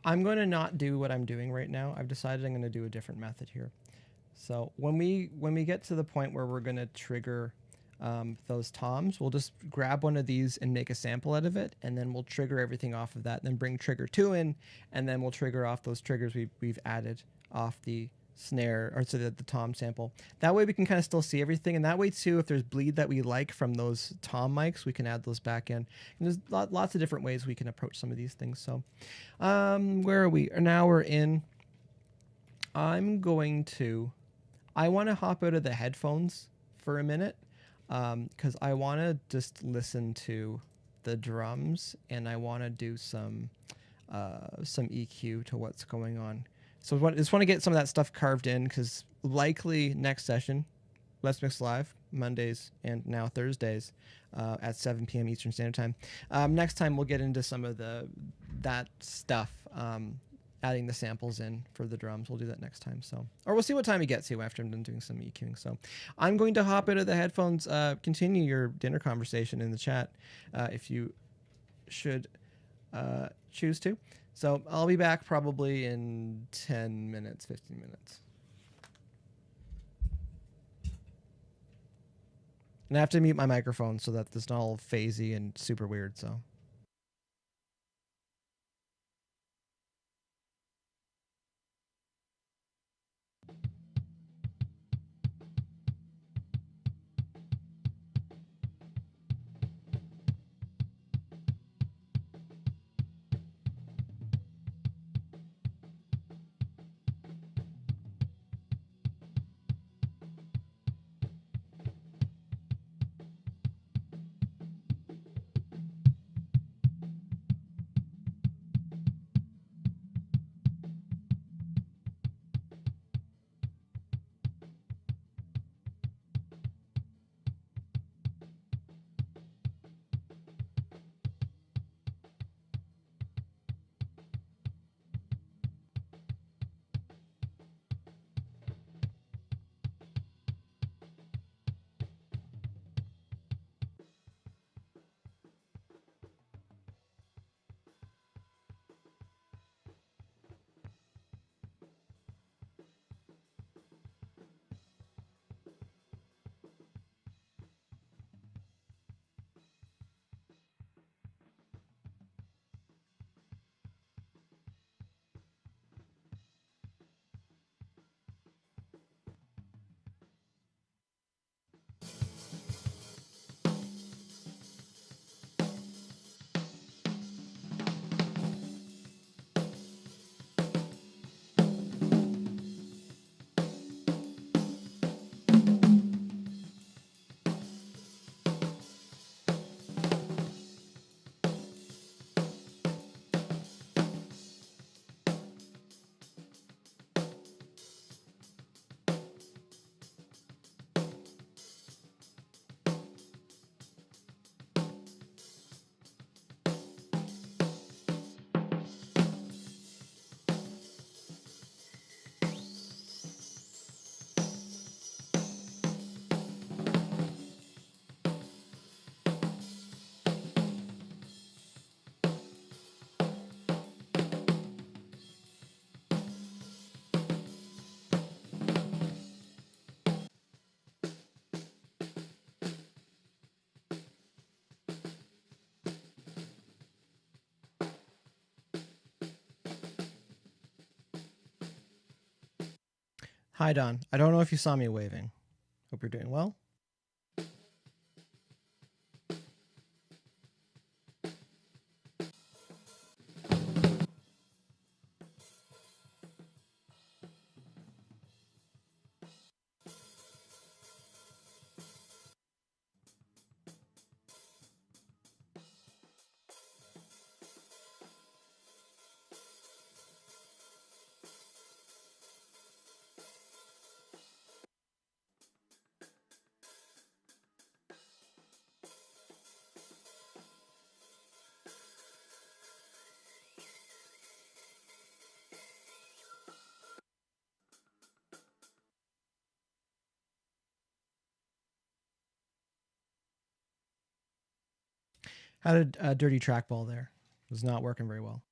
[SPEAKER 1] I'm going to not do what I'm doing right now. I've decided I'm going to do a different method here. So when we get to the point where we're going to trigger those toms, we'll just grab one of these and make a sample out of it, and then we'll trigger everything off of that, then bring trigger 2 in, and then we'll trigger off those triggers we've added off the snare, or so the tom sample. That way we can kind of still see everything, and that way too, if there's bleed that we like from those tom mics, we can add those back in. And there's lots of different ways we can approach some of these things. So where are we? Now we're in. I want to hop out of the headphones for a minute because I want to just listen to the drums and I want to do some EQ to what's going on. So I just want to get some of that stuff carved in because likely next session, Let's Mix Live, Mondays and now Thursdays at 7 p.m. Eastern Standard Time. Next time we'll get into some of that stuff, adding the samples in for the drums. We'll do that next time. So, or we'll see what time we get to after I'm done doing some EQing. So I'm going to hop into the headphones, continue your dinner conversation in the chat if you should choose to. So I'll be back probably in 10 minutes, 15 minutes. And I have to mute my microphone so that it's not all phasey and super weird. So. Hi, Don. I don't know if you saw me waving. Hope you're doing well. Had a dirty trackball there. It was not working very well.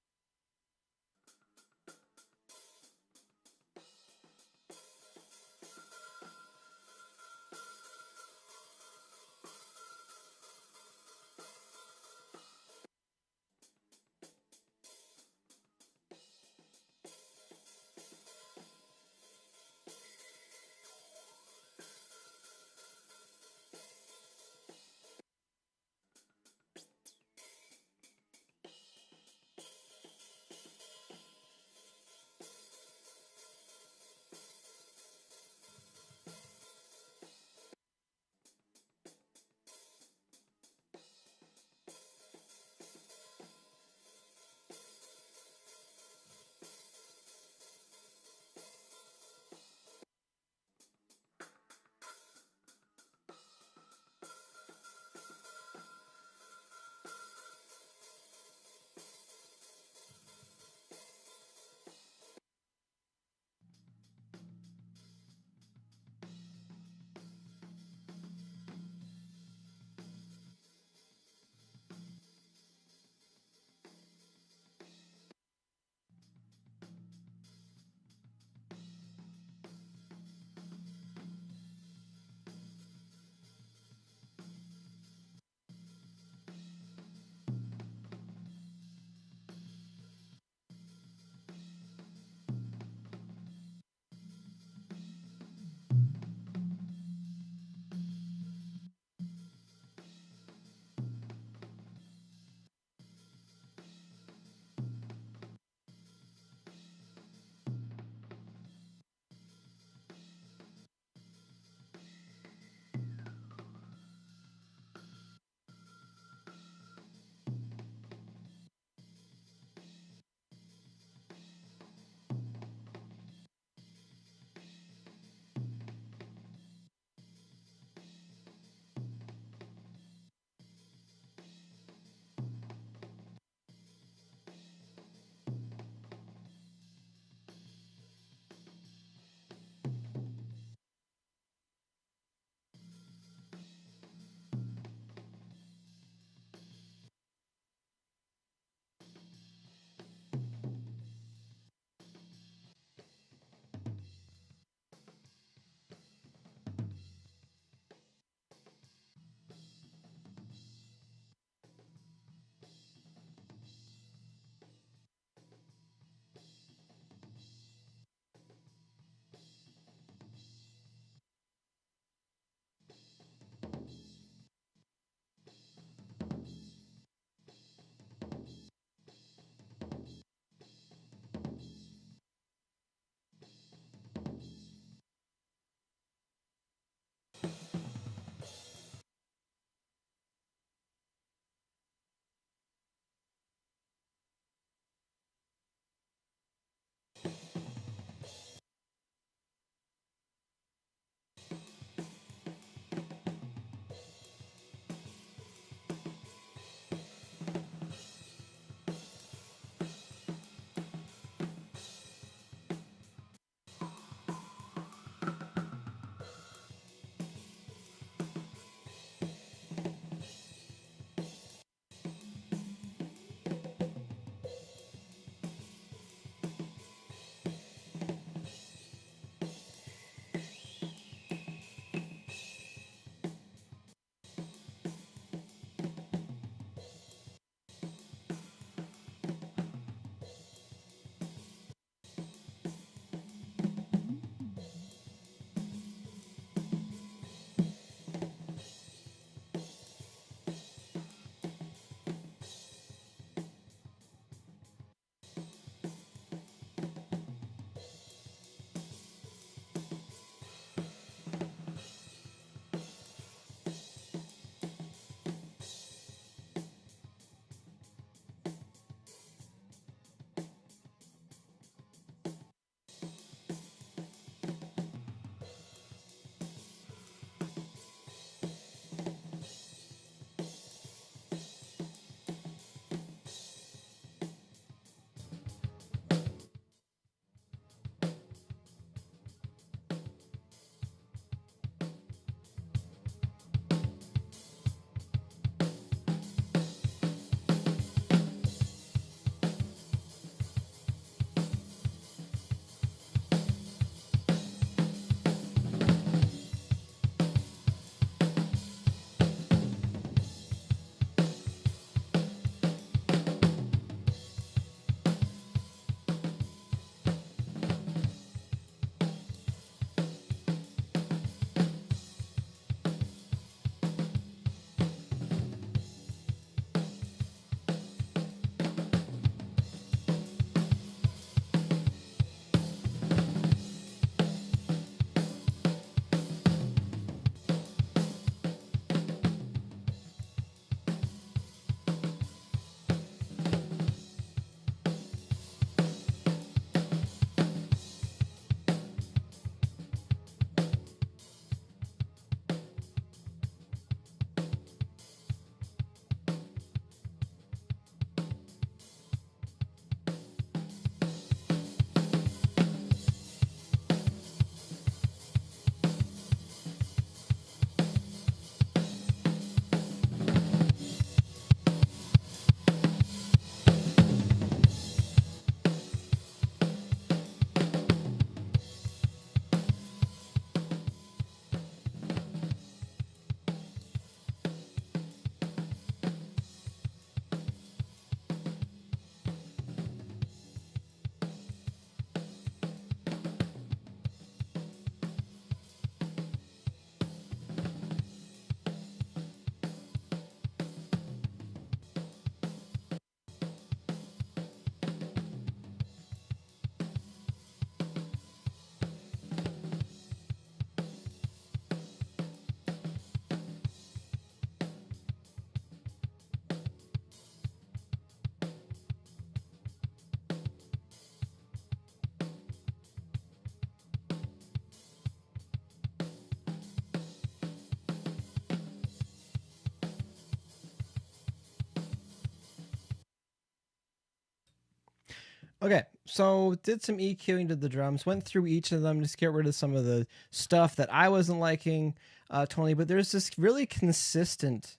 [SPEAKER 1] Okay, so did some EQing to the drums, went through each of them just to get rid of some of the stuff that I wasn't liking totally, but there's this really consistent,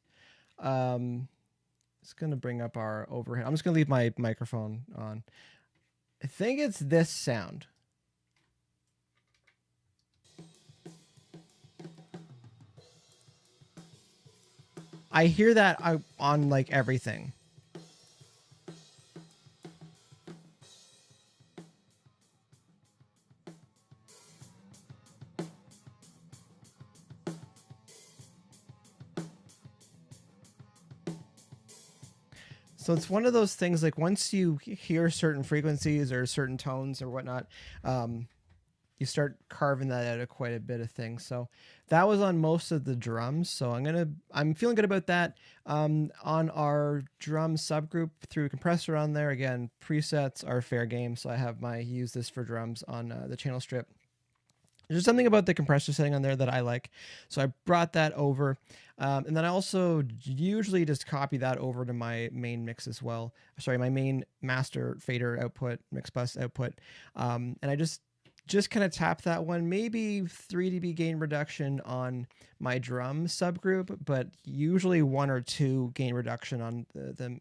[SPEAKER 1] it's going to bring up our overhead. I'm just going to leave my microphone on. I think it's this sound. I hear that on like everything. So it's one of those things, like once you hear certain frequencies or certain tones or whatnot, you start carving that out of quite a bit of things. So that was on most of the drums. So I'm feeling good about that. On our drum subgroup through compressor on there, again, presets are fair game. So I have my use this for drums on the channel strip. There's something about the compressor setting on there that I like. So I brought that over. And then I also usually just copy that over to my main mix as well. Sorry, my main master fader output, mix bus output. And I just kind of tap that one, maybe 3 dB gain reduction on my drum subgroup, but usually 1 or 2 gain reduction on the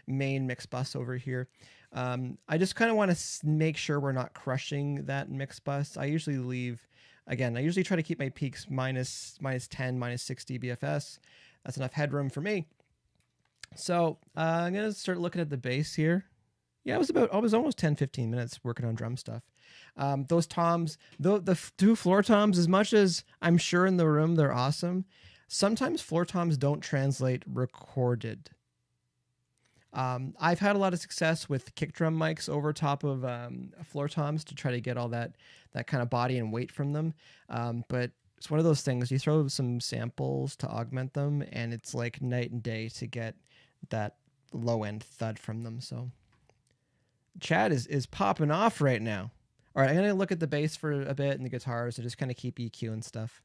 [SPEAKER 1] main mix bus over here. I just kind of want to make sure we're not crushing that mix bus. I usually try to keep my peaks minus 10, minus 6 dBFS. That's enough headroom for me. So I'm going to start looking at the bass here. Yeah, I was almost 10, 15 minutes working on drum stuff. Those toms, the 2 floor toms, as much as I'm sure in the room they're awesome, sometimes floor toms don't translate recorded. I've had a lot of success with kick drum mics over top of floor toms to try to get all that kind of body and weight from them. But it's one of those things, you throw some samples to augment them, and it's like night and day to get that low end thud from them. So Chad is popping off right now. All right, I'm going to look at the bass for a bit and the guitars and just kind of keep EQ and stuff.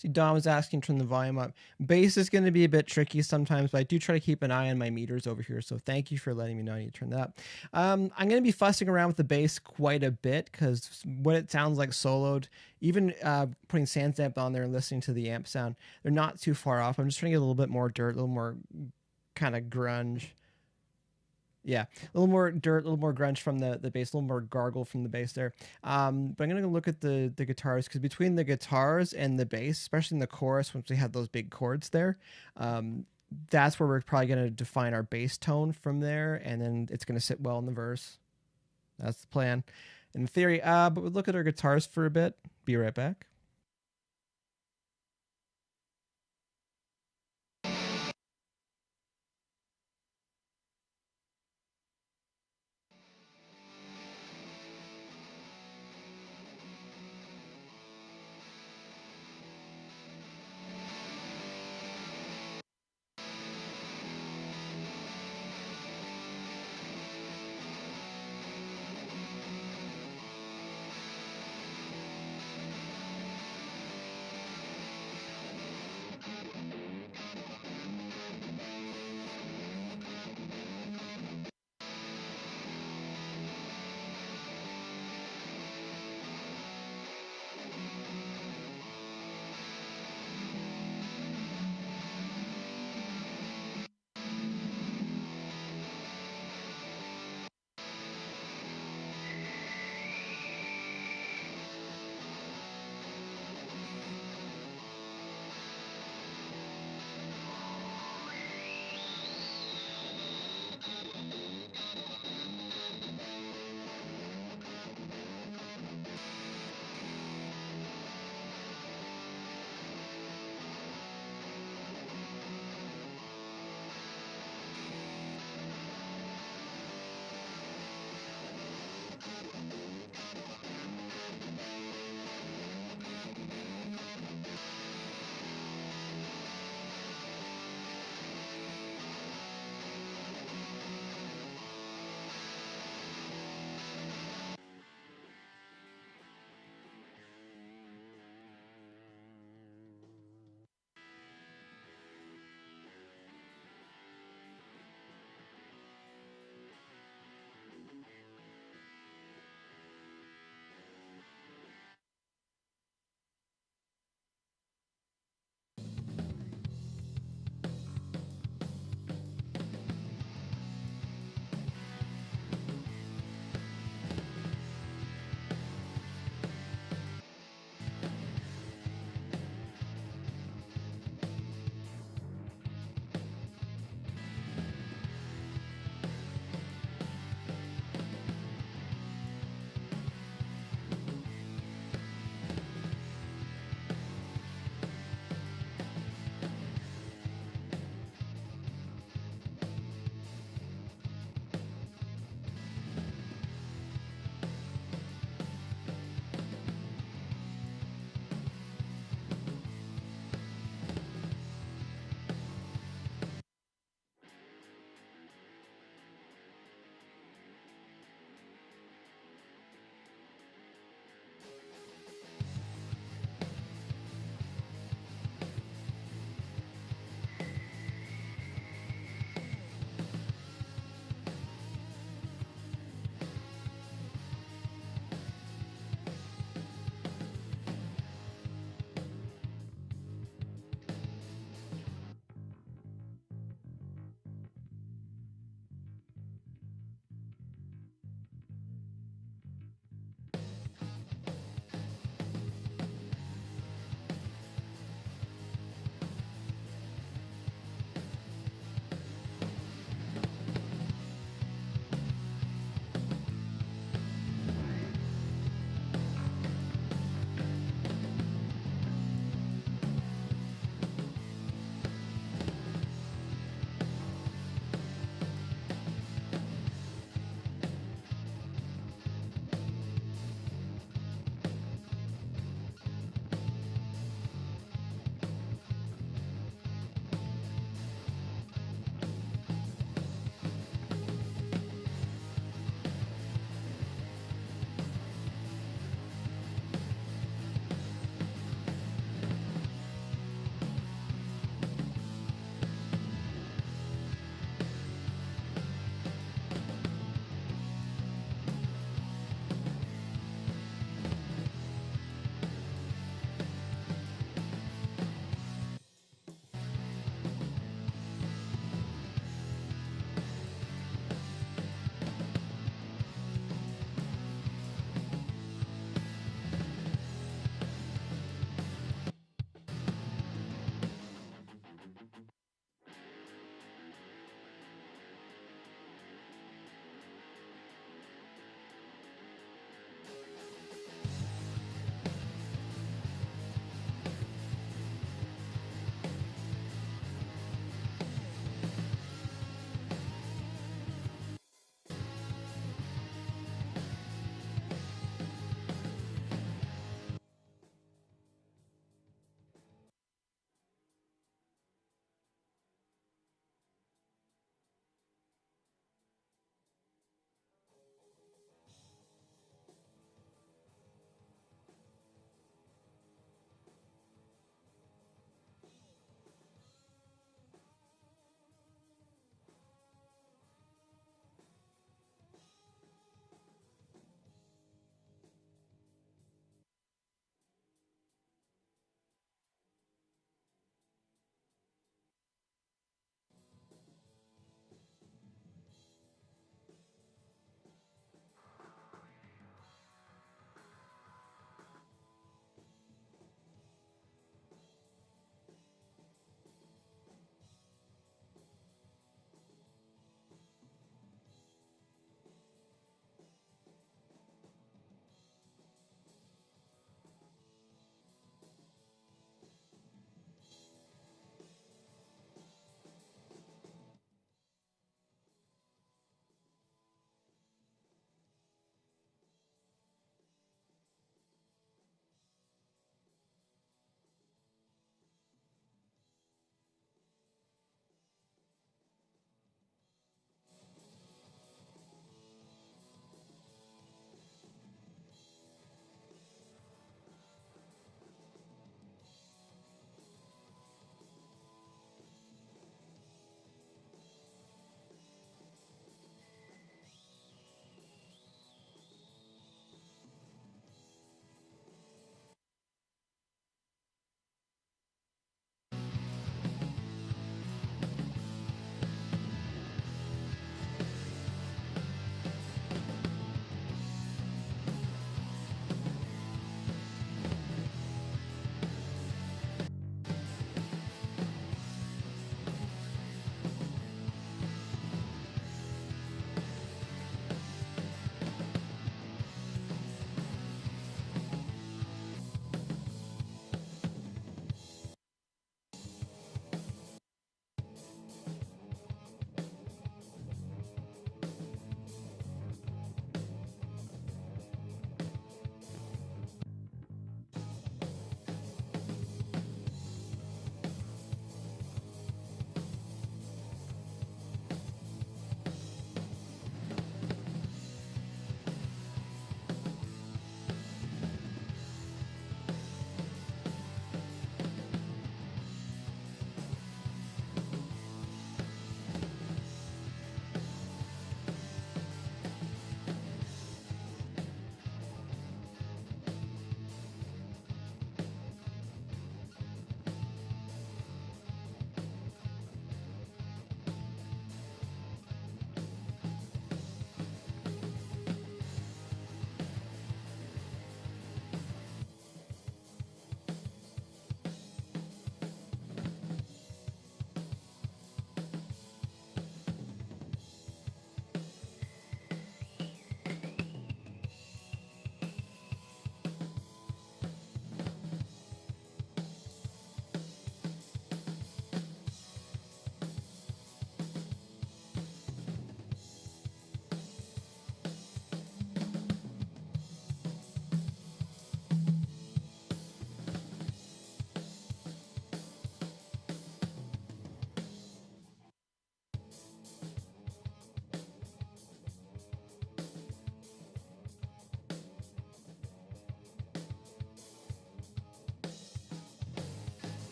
[SPEAKER 1] See, Dom was asking to turn the volume up. Bass is going to be a bit tricky sometimes, but I do try to keep an eye on my meters over here. So thank you for letting me know I need to turn that up. I'm going to be fussing around with the bass quite a bit because what it sounds like soloed, even putting SansAmp on there and listening to the amp sound, they're not too far off. I'm just trying to get a little bit more dirt, a little more kind of grunge. Yeah, a little more dirt, a little more grunge from the bass, a little more gargle from the bass there. But I'm going to look at the guitars because between the guitars and the bass, especially in the chorus, once we have those big chords there, that's where we're probably going to define our bass tone from there, and then it's going to sit well in the verse. That's the plan in theory. But we'll look at our guitars for a bit. Be right back.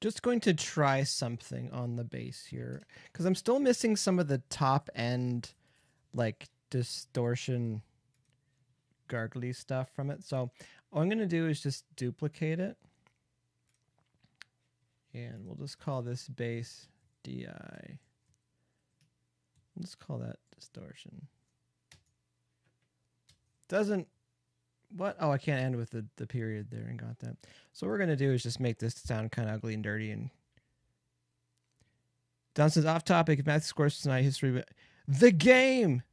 [SPEAKER 1] Just going to try something on the bass here because I'm still missing some of the top end like distortion gargly stuff from it. So all I'm going to do is just duplicate it. And we'll just call this bass DI. Let's call that distortion. Doesn't, what? Oh, I can't end with the period there and got that. So what we're going to do is just make this sound kind of ugly and dirty. And Don says, off topic, math scores tonight, history, but the game.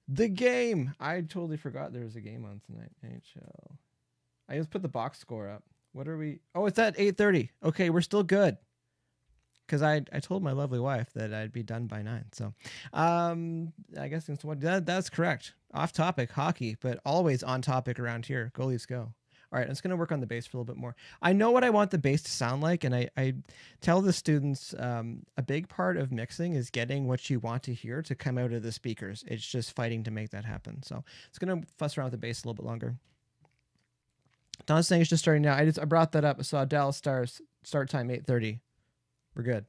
[SPEAKER 1] I totally forgot there was a game on tonight. NHL. I just put the box score up. What are we? Oh, it's at 8:30. Okay, we're still good. Because I told my lovely wife that I'd be done by 9. So I guess that's correct. Off topic, hockey, but always on topic around here. Go Leafs, go. All right, I'm just going to work on the bass for a little bit more. I know what I want the bass to sound like, and I tell the students a big part of mixing is getting what you want to hear to come out of the speakers. It's just fighting to make that happen. So it's going to fuss around with the bass a little bit longer. Don's saying it's just starting now. I brought that up. I saw Dallas Stars start time 8:30. We're good.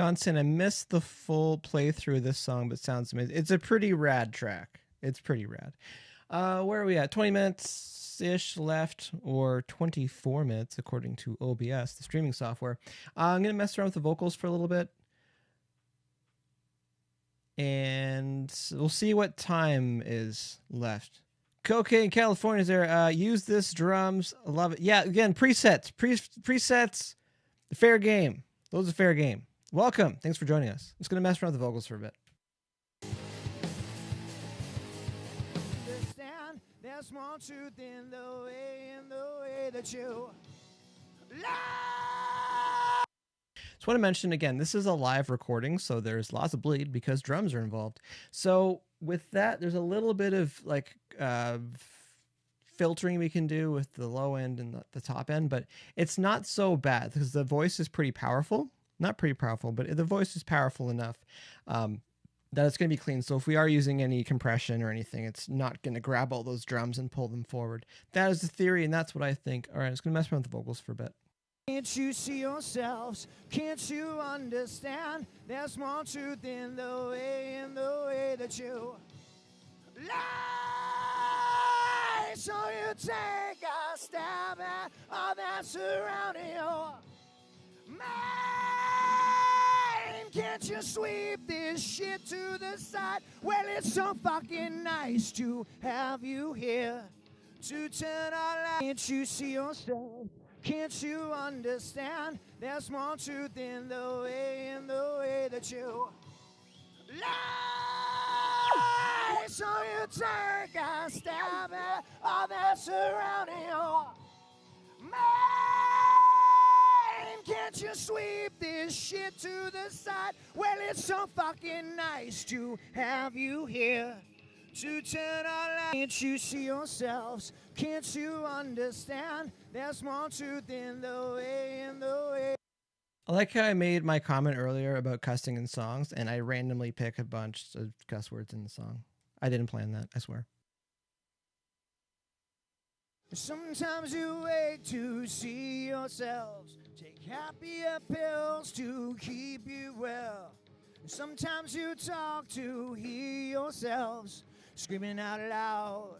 [SPEAKER 1] Don saying, I missed the full playthrough of this song, but sounds amazing. It's a pretty rad track. It's pretty rad. Where are we at? 20 minutes-ish left, or 24 minutes, according to OBS, the streaming software. I'm going to mess around with the vocals for a little bit. And we'll see what time is left. Cocaine California's there. Use this drums. Love it. Yeah, again, presets. Presets. Fair game. Those are fair game. Welcome. Thanks for joining us. I'm just going to mess around with the vocals for a bit.
[SPEAKER 2] Understand there's more truth in the way that you lie.
[SPEAKER 1] Just want to mention again, this is a live recording, so there's lots of bleed because drums are involved. So with that, there's a little bit of like filtering we can do with the low end and the top end, but it's not so bad because the voice is pretty powerful. Not pretty powerful, but the voice is powerful enough that it's going to be clean. So if we are using any compression or anything, it's not going to grab all those drums and pull them forward. That is the theory, and that's what I think. All right, I'm just going to mess around with the vocals for a bit.
[SPEAKER 2] Can't you see yourselves? Can't you understand? There's more truth in the way that you lie. So you take a stab at all that surrounding you. Man, can't you sweep this shit to the side? Well, it's so fucking nice to have you here to turn our light. Can't you see yourself? Can't you understand? There's more truth in the way that you lie. So you take a stab at all that surrounding you. Man, can't you sweep this shit to the side? Well, it's so fucking nice to have you here to turn our light. Can't you see yourselves? Can't you understand? There's more truth in the way.
[SPEAKER 1] I like how I made my comment earlier about cussing in songs, and I randomly pick a bunch of cuss words in the song. I didn't plan that, I swear.
[SPEAKER 2] Sometimes you wait to see yourselves. Take happier pills to keep you well. Sometimes you talk to hear yourselves screaming out loud.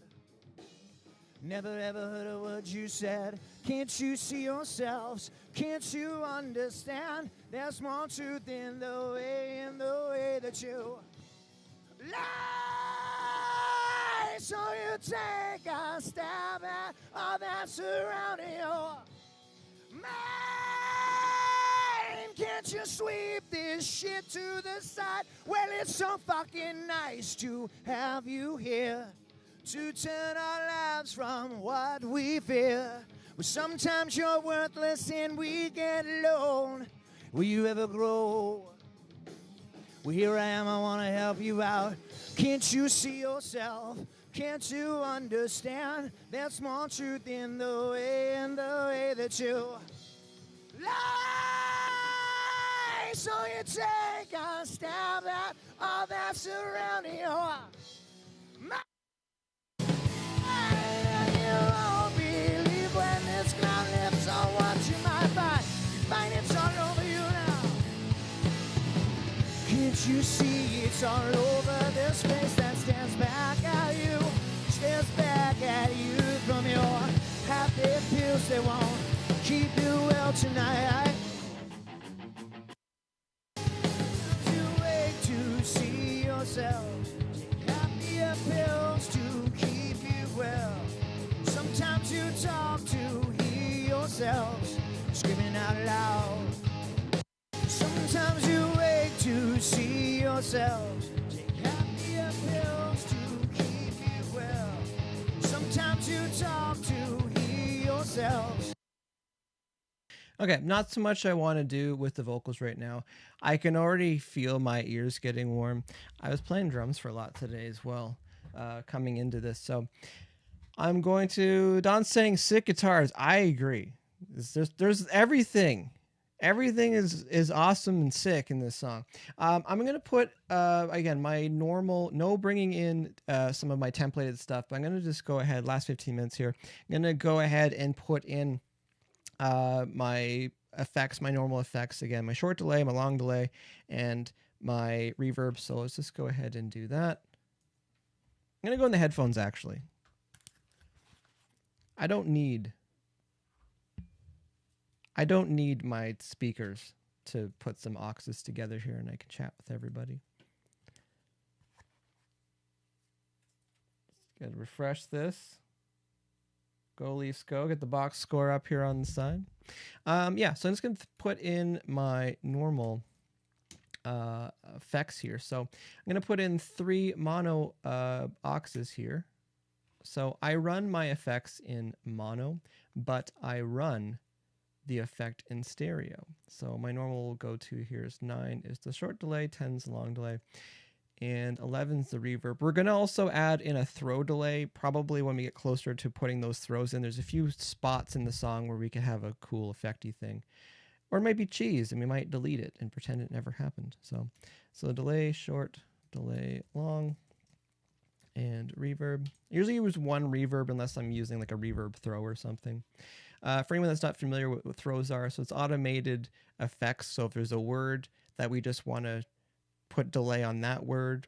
[SPEAKER 2] Never ever heard a word you said. Can't you see yourselves? Can't you understand? There's more truth in the way that you lie. So you take a stab at all that surrounding you. Man, can't you sweep this shit to the side? Well, it's so fucking nice to have you here to turn our lives from what we fear. Well, sometimes you're worthless and we get alone. Will you ever grow? Well, here I am, I want to help you out. Can't you see yourself? Can't you understand? There's more truth in the way that you lie. So you take a stab at all that surrounding you. You won't believe when this cloud lifts on what you might find. You find it's all over you now. Can't you see it's all over this face that stares back at you? Stares back at you from your happy pills. They won't keep you well tonight. You wait to see yourselves. Take happier pills to keep you well. Sometimes you talk to hear yourselves screaming out loud. Sometimes you wait to see yourselves. Take happier pills to keep you well. Sometimes you talk to hear yourselves.
[SPEAKER 1] Okay, not so much I want to do with the vocals right now. I can already feel my ears getting warm. I was playing drums for a lot today as well, coming into this. So I'm going to... Don's saying sick guitars. I agree. There's everything. Everything is awesome and sick in this song. I'm going to put, again, my normal, no bringing in some of my templated stuff, but I'm going to just go ahead, last 15 minutes here. I'm going to go ahead and put in my effects, my normal effects, again, my short delay, my long delay, and my reverb. So let's just go ahead and do that. I'm going to go in the headphones, actually. I don't need my speakers to put some auxes together here, and I can chat with everybody. Gotta refresh this. Go Leafs go. Get the box score up here on the side. Yeah, so I'm just going to put in my normal effects here. So I'm going to put in 3 mono auxes here. So I run my effects in mono, but I run the effect in stereo. So my normal go-to here is 9 is the short delay, 10 is the long delay, and 11 is the reverb. We're going to also add in a throw delay, probably when we get closer to putting those throws in. There's a few spots in the song where we can have a cool effecty thing. Or maybe cheese, and we might delete it and pretend it never happened. So delay, short, delay, long, and reverb. Usually use 1 reverb unless I'm using like a reverb throw or something. For anyone that's not familiar with what throws are, so it's automated effects. So if there's a word that we just want to put delay on that word,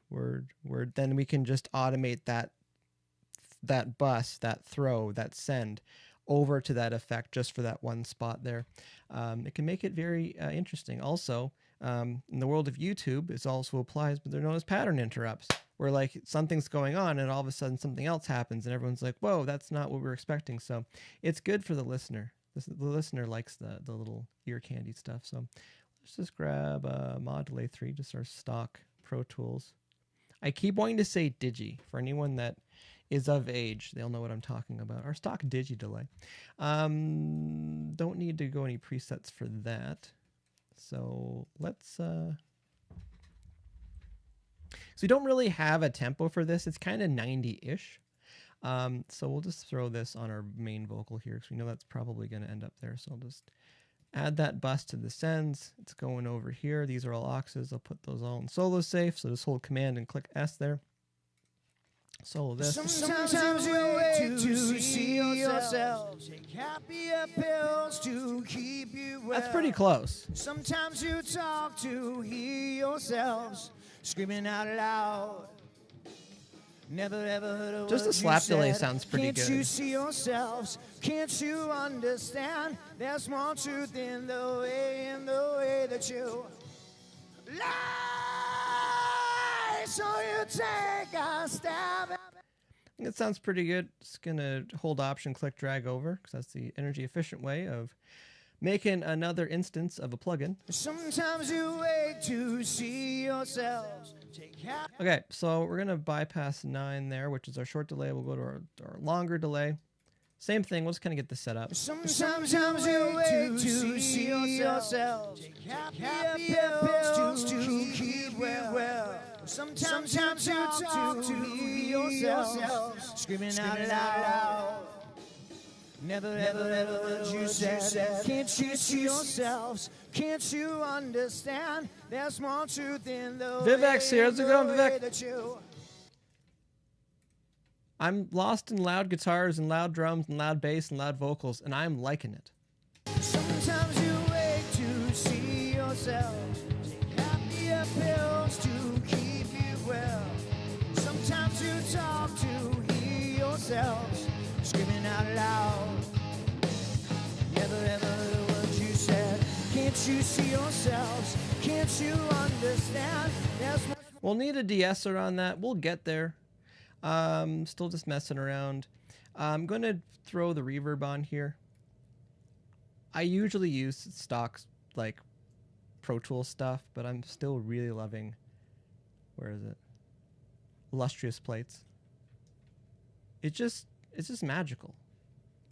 [SPEAKER 1] then we can just automate that bus, that throw, that send over to that effect just for that one spot there. It can make it very interesting. Also, in the world of YouTube, it also applies, but they're known as pattern interrupts, where like something's going on and all of a sudden something else happens and everyone's like, whoa, that's not what we were expecting. So it's good for the listener. The listener likes the little ear candy stuff. So let's just grab Mod Delay 3, just our stock Pro Tools. I keep wanting to say Digi. For anyone that is of age, they'll know what I'm talking about. Our stock Digi delay. Don't need to go any presets for that. So let's... So we don't really have a tempo for this. It's kind of 90-ish. So we'll just throw this on our main vocal here because we know that's probably going to end up there. So I'll just add that bus to the sends. It's going over here. These are all auxes. I'll put those all in solo safe. So just hold Command and click S there. Solo this.
[SPEAKER 2] Sometimes you wait to see yourself. Take happier pills to keep you well.
[SPEAKER 1] That's pretty close.
[SPEAKER 2] Sometimes you talk to hear yourselves screaming out loud. Never ever heard a
[SPEAKER 1] Just
[SPEAKER 2] word
[SPEAKER 1] the slap
[SPEAKER 2] you
[SPEAKER 1] delay
[SPEAKER 2] said.
[SPEAKER 1] sounds pretty
[SPEAKER 2] Can't
[SPEAKER 1] good.
[SPEAKER 2] you see yourselves? Can't you understand? There's more truth in the way that you lie. So you take a stab at
[SPEAKER 1] I think it sounds pretty good. Just gonna hold Option, click, drag over because that's the energy efficient way of making another instance of a plugin.
[SPEAKER 2] Sometimes you wait to see yourselves.
[SPEAKER 1] Okay, so we're gonna bypass 9 there, which is our short delay. We'll go to our longer delay. Same thing. We'll just kind of get this set up.
[SPEAKER 2] Sometimes you wait to see yourselves. Take happier pills to keep you well. Sometimes you talk to hear yourself screaming out loud. Never ever heard you said. Can't you see yourselves? Can't you understand? There's more truth in the
[SPEAKER 1] Vivek's here. How's it going, Vivek?
[SPEAKER 2] that you...
[SPEAKER 1] I'm lost in loud guitars and loud drums and loud bass and loud vocals, and I'm liking it.
[SPEAKER 2] Sometimes you wait to see yourselves. Take happier pills to keep you well. Sometimes you talk to hear yourselves screaming out loud. Never ever heard what you said. Can't you see yourselves? Can't you understand?
[SPEAKER 1] We'll need a de-esser on that. We'll get there. Still just messing around. I'm going to throw the reverb on here. I usually use stock like Pro Tools stuff, but I'm still really loving, where is it? Illustrious Plates. It's just magical.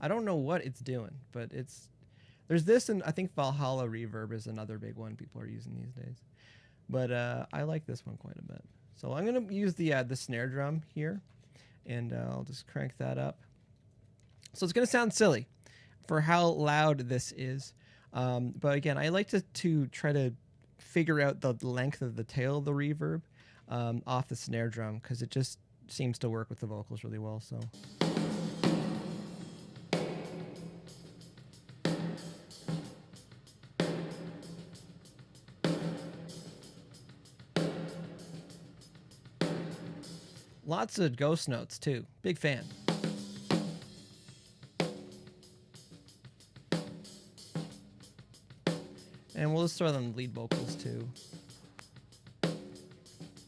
[SPEAKER 1] I don't know what it's doing, but there's this, and I think Valhalla Reverb is another big one people are using these days. But I like this one quite a bit. So I'm going to use the snare drum here, and I'll just crank that up. So it's going to sound silly for how loud this is. But again, I like to try to figure out the length of the tail of the reverb off the snare drum, because it just seems to work with the vocals really well. So Lots of ghost notes too. Big fan. And we'll just throw them lead vocals too.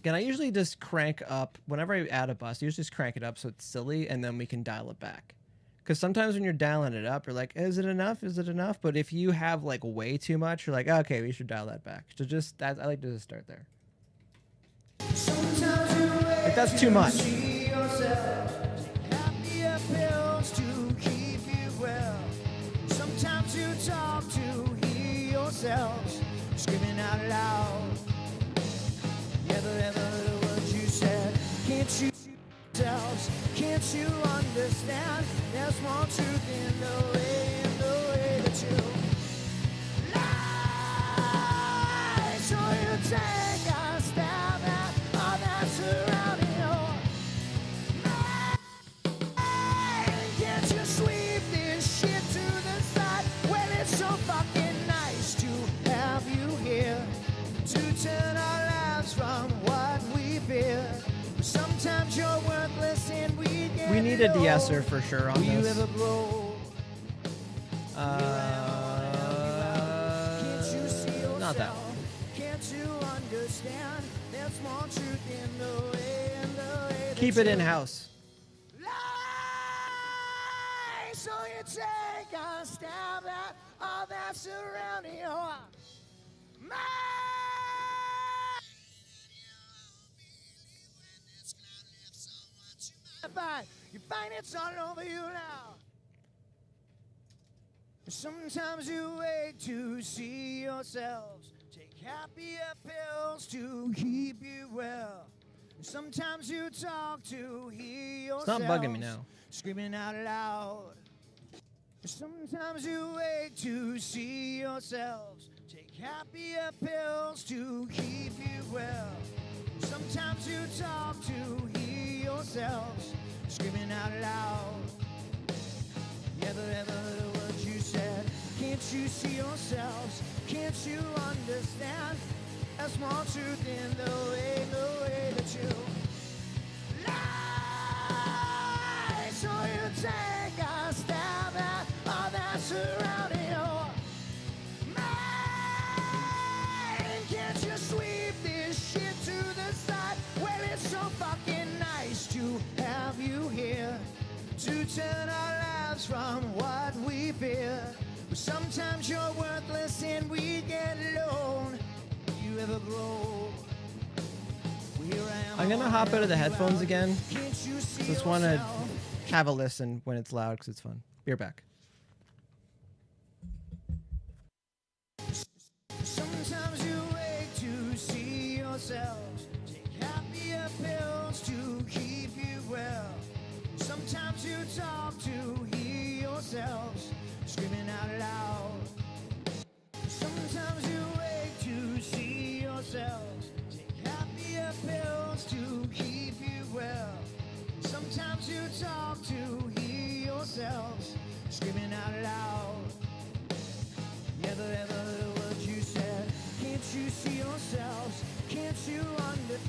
[SPEAKER 1] Again, I usually just crank up, whenever I add a bus, I usually just crank it up so it's silly, and then we can dial it back. Because sometimes when you're dialing it up, you're like, is it enough? Is it enough? But if you have like way too much, you're like, okay, we should dial that back. So just, I like to just start there. Like, that's too much.
[SPEAKER 2] Sometimes you talk to hear yourselves screaming out loud. Never ever heard what you said. Can't you see yourselves? Can't you understand? There's more truth in the way that you lie. So you take a stab at all that's surrounding you. Can't you sweep this shit to the side? Well, it's so fucking nice to have you here to turn our lives from what we fear. Sometimes you're worthless and we get
[SPEAKER 1] We need a de-esser for sure on this. Not that one.
[SPEAKER 2] Can't you understand? There's more truth in the way
[SPEAKER 1] Keep it in-house.
[SPEAKER 2] so you take a stab at all that's surrounding you. You find it's all over you now. Sometimes you wait to see yourselves. Take happier pills to keep you well. Sometimes you talk to hear yourselves.
[SPEAKER 1] It's not bugging me now.
[SPEAKER 2] Screaming out loud. Sometimes you wait to see yourselves. Take happier pills to keep you well. Sometimes you talk to hear yourselves. Screaming out loud. Never ever heard what you said. Can't you see yourselves? Can't you understand? There's more truth in the way that you lie. So you take a stab at all that's surrounding you. Man, can't you sweep this shit to the side? Well, it's so fucking nice to have you here to turn our lives from what we fear. But sometimes you're worthless and we get alone. You ever grow?
[SPEAKER 1] I'm gonna hop out of the headphones again. Just want to have a listen when it's loud because it's fun. Be right back.
[SPEAKER 2] Sometimes you wait to see yourselves. Take happier pills to keep you well. Sometimes you talk to hear yourselves screaming out loud. Sometimes you wait to see yourselves. Take happier pills to keep you well. Sometimes you talk to hear yourselves screaming out loud. Never ever heard what you said. Can't you see yourselves? Can't you understand?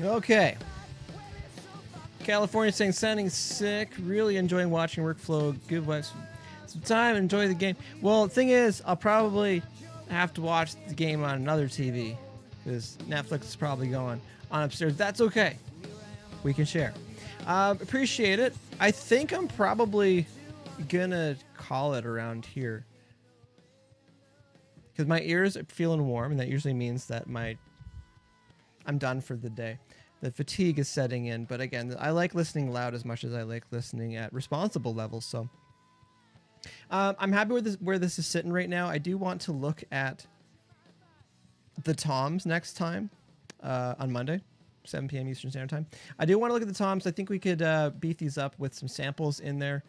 [SPEAKER 1] Okay. California saying, sounding sick. Really enjoying watching workflow. Good vibes. Some time. Enjoy the game. Well, the thing is, I'll probably have to watch the game on another TV because Netflix is probably going on upstairs. That's okay. We can share. Appreciate it. I think I'm probably gonna call it around here because my ears are feeling warm, and that usually means that I'm done for the day. The fatigue is setting in, but again, I like listening loud as much as I like listening at responsible levels. So I'm happy with where this is sitting right now. I do want to look at the toms next time on Monday, 7 p.m. Eastern Standard Time. I do want to look at the toms. I think we could beef these up with some samples in there.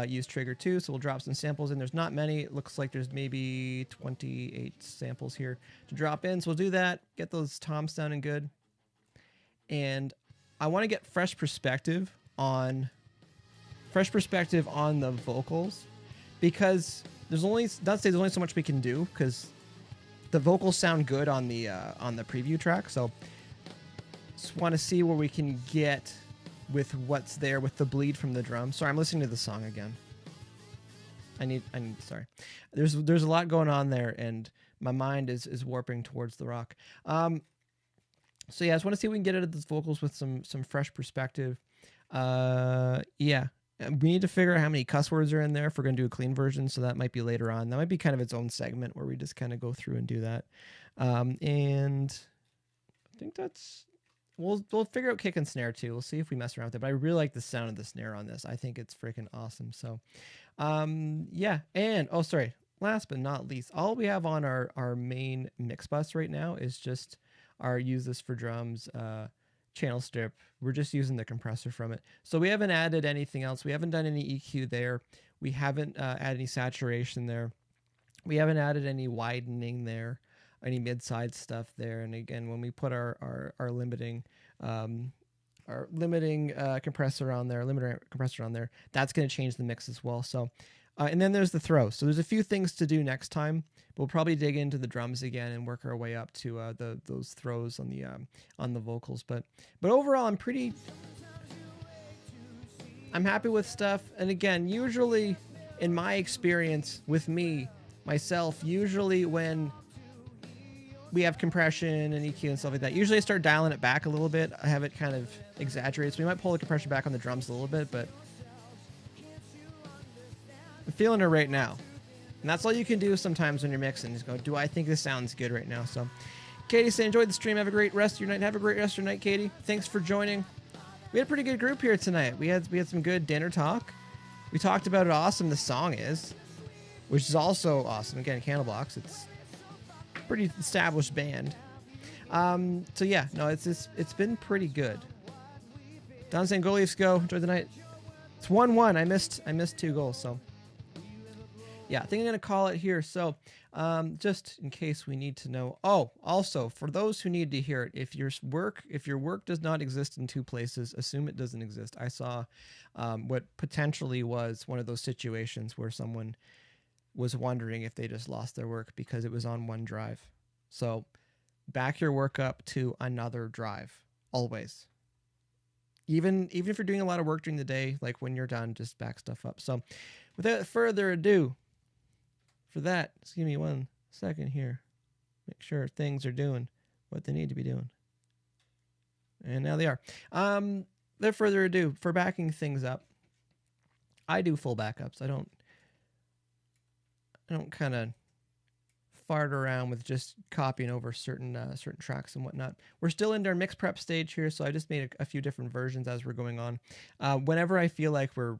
[SPEAKER 1] Use Trigger 2, so we'll drop some samples in. There's not many. It looks like there's maybe 28 samples here to drop in, so we'll do that. Get those toms sounding good. And I want to get fresh perspective on the vocals, because there's only so much we can do because the vocals sound good on the preview track. So just want to see where we can get with what's there with the bleed from the drums. Sorry, I'm listening to the song again. Sorry. There's a lot going on there, and my mind is warping towards the rock. So yeah, I just want to see if we can get at those vocals with some fresh perspective. Yeah, we need to figure out how many cuss words are in there if we're going to do a clean version. So that might be later on. That might be kind of its own segment where we just kind of go through and do that. And I think we'll figure out kick and snare too. We'll see if we mess around with it. But I really like the sound of the snare on this. I think it's freaking awesome. So yeah. And sorry, last but not least, all we have on our main mix bus right now is just our use this for drums channel strip. We're just using the compressor from it. So we haven't added anything else. We haven't done any EQ there. We haven't added any saturation there. We haven't added any widening there, any mid-side stuff there. And again, when we put our limiting compressor on there, that's going to change the mix as well. So and then there's the throw. So there's a few things to do next time. We'll probably dig into the drums again and work our way up to those throws on the vocals. But overall, I'm happy with stuff. And again, usually in my experience with myself, usually when we have compression and EQ and stuff like that, usually I start dialing it back a little bit. I have it kind of exaggerated. So we might pull the compression back on the drums a little bit, but I'm feeling it right now. And that's all you can do sometimes when you're mixing, is go, do I think this sounds good right now? So Katie said, enjoyed the stream. Have a great rest of your night. Have a great rest of your night, Katie. Thanks for joining. We had a pretty good group here tonight. We had some good dinner talk. We talked about how awesome the song is, which is also awesome. Again, Candlebox. It's a pretty established band. So yeah, no, it's been pretty good. Don saying, go Leafs, go. Enjoy the night. It's 1-1. I missed 2 goals, so yeah, I think I'm going to call it here. So just in case we need to know. Oh, also, for those who need to hear it, if your work does not exist in 2 places, assume it doesn't exist. I saw what potentially was one of those situations where someone was wondering if they just lost their work because it was on one drive. So back your work up to another drive, always. Even if you're doing a lot of work during the day, like when you're done, just back stuff up. So without further ado, for that, just give me 1 second here. Make sure things are doing what they need to be doing. And now they are. Without further ado, for backing things up, I do full backups. I don't kind of fart around with just copying over certain tracks and whatnot. We're still in our mix prep stage here, so I just made a few different versions as we're going on. Whenever I feel like we're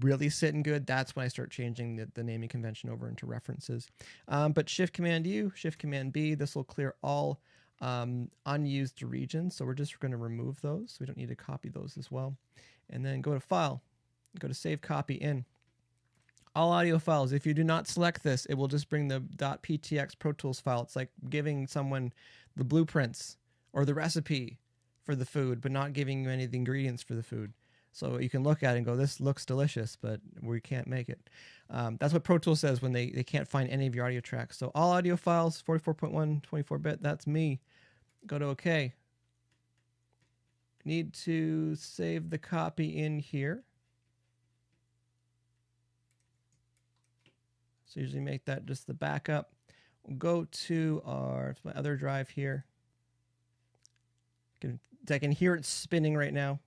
[SPEAKER 1] really sitting good, that's when I start changing the naming convention over into references. But Shift Command U, Shift Command B, this will clear all unused regions. So we're just going to remove those. We don't need to copy those as well. And then go to File, go to Save Copy In. All audio files. If you do not select this, it will just bring the .ptx Pro Tools file. It's like giving someone the blueprints or the recipe for the food, but not giving you any of the ingredients for the food. So you can look at it and go, this looks delicious, but we can't make it. That's what Pro Tools says when they can't find any of your audio tracks. So all audio files, 44.1, 24-bit, that's me. Go to OK. need to save the copy in here. So usually make that just the backup. We'll go to my other drive here. I can hear it spinning right now.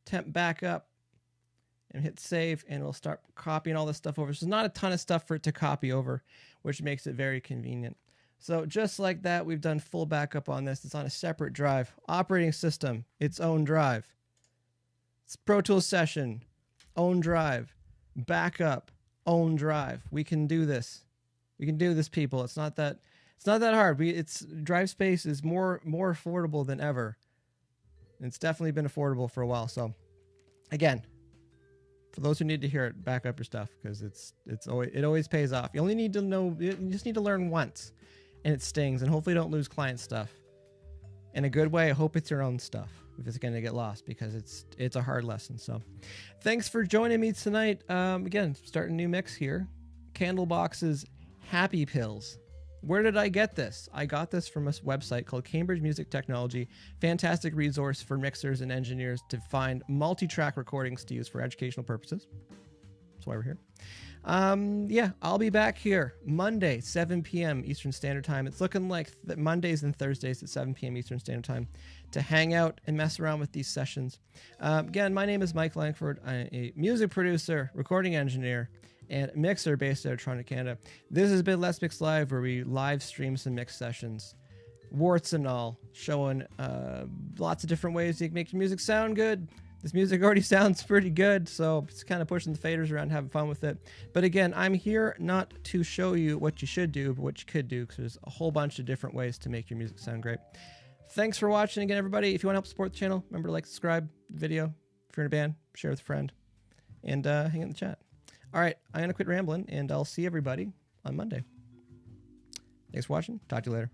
[SPEAKER 1] Temp backup and hit save, and it'll start copying all this stuff over. So there's not a ton of stuff for it to copy over, which makes it very convenient. So just like that, we've done full backup on this. It's on a separate drive. Operating system, its own drive. It's Pro Tools session, own drive. Backup, own drive. We can do this. We can do this, people. It's not that hard. It's drive space is more affordable than ever. It's definitely been affordable for a while. So again, for those who need to hear it, back up your stuff, because it always pays off. You only need to know, you just need to learn once, and it stings. And hopefully don't lose client stuff. In a good way, I hope it's your own stuff if it's going to get lost, because it's a hard lesson. So thanks for joining me tonight. Again, starting a new mix here. Candlebox's Happy Pills. Where did I get this? I got this from a website called Cambridge Music Technology. Fantastic resource for mixers and engineers to find multi-track recordings to use for educational purposes. That's why we're here. Yeah, I'll be back here Monday, 7 p.m. Eastern Standard Time. It's looking like Mondays and Thursdays at 7 p.m. Eastern Standard Time to hang out and mess around with these sessions. Again, my name is Mike Langford. I'm a music producer, recording engineer, and mixer based out of Toronto, Canada. This has been Let's Mix Live, where we live stream some mix sessions, warts and all, showing lots of different ways you can make your music sound good. This music already sounds pretty good, so it's kind of pushing the faders around, having fun with it. But again, I'm here not to show you what you should do, but what you could do, because there's a whole bunch of different ways to make your music sound great. Thanks for watching again, everybody. If you want to help support the channel, remember to like, subscribe the video. If you're in a band, share with a friend, and hang in the chat. All right, I'm going to quit rambling, and I'll see everybody on Monday. Thanks for watching. Talk to you later.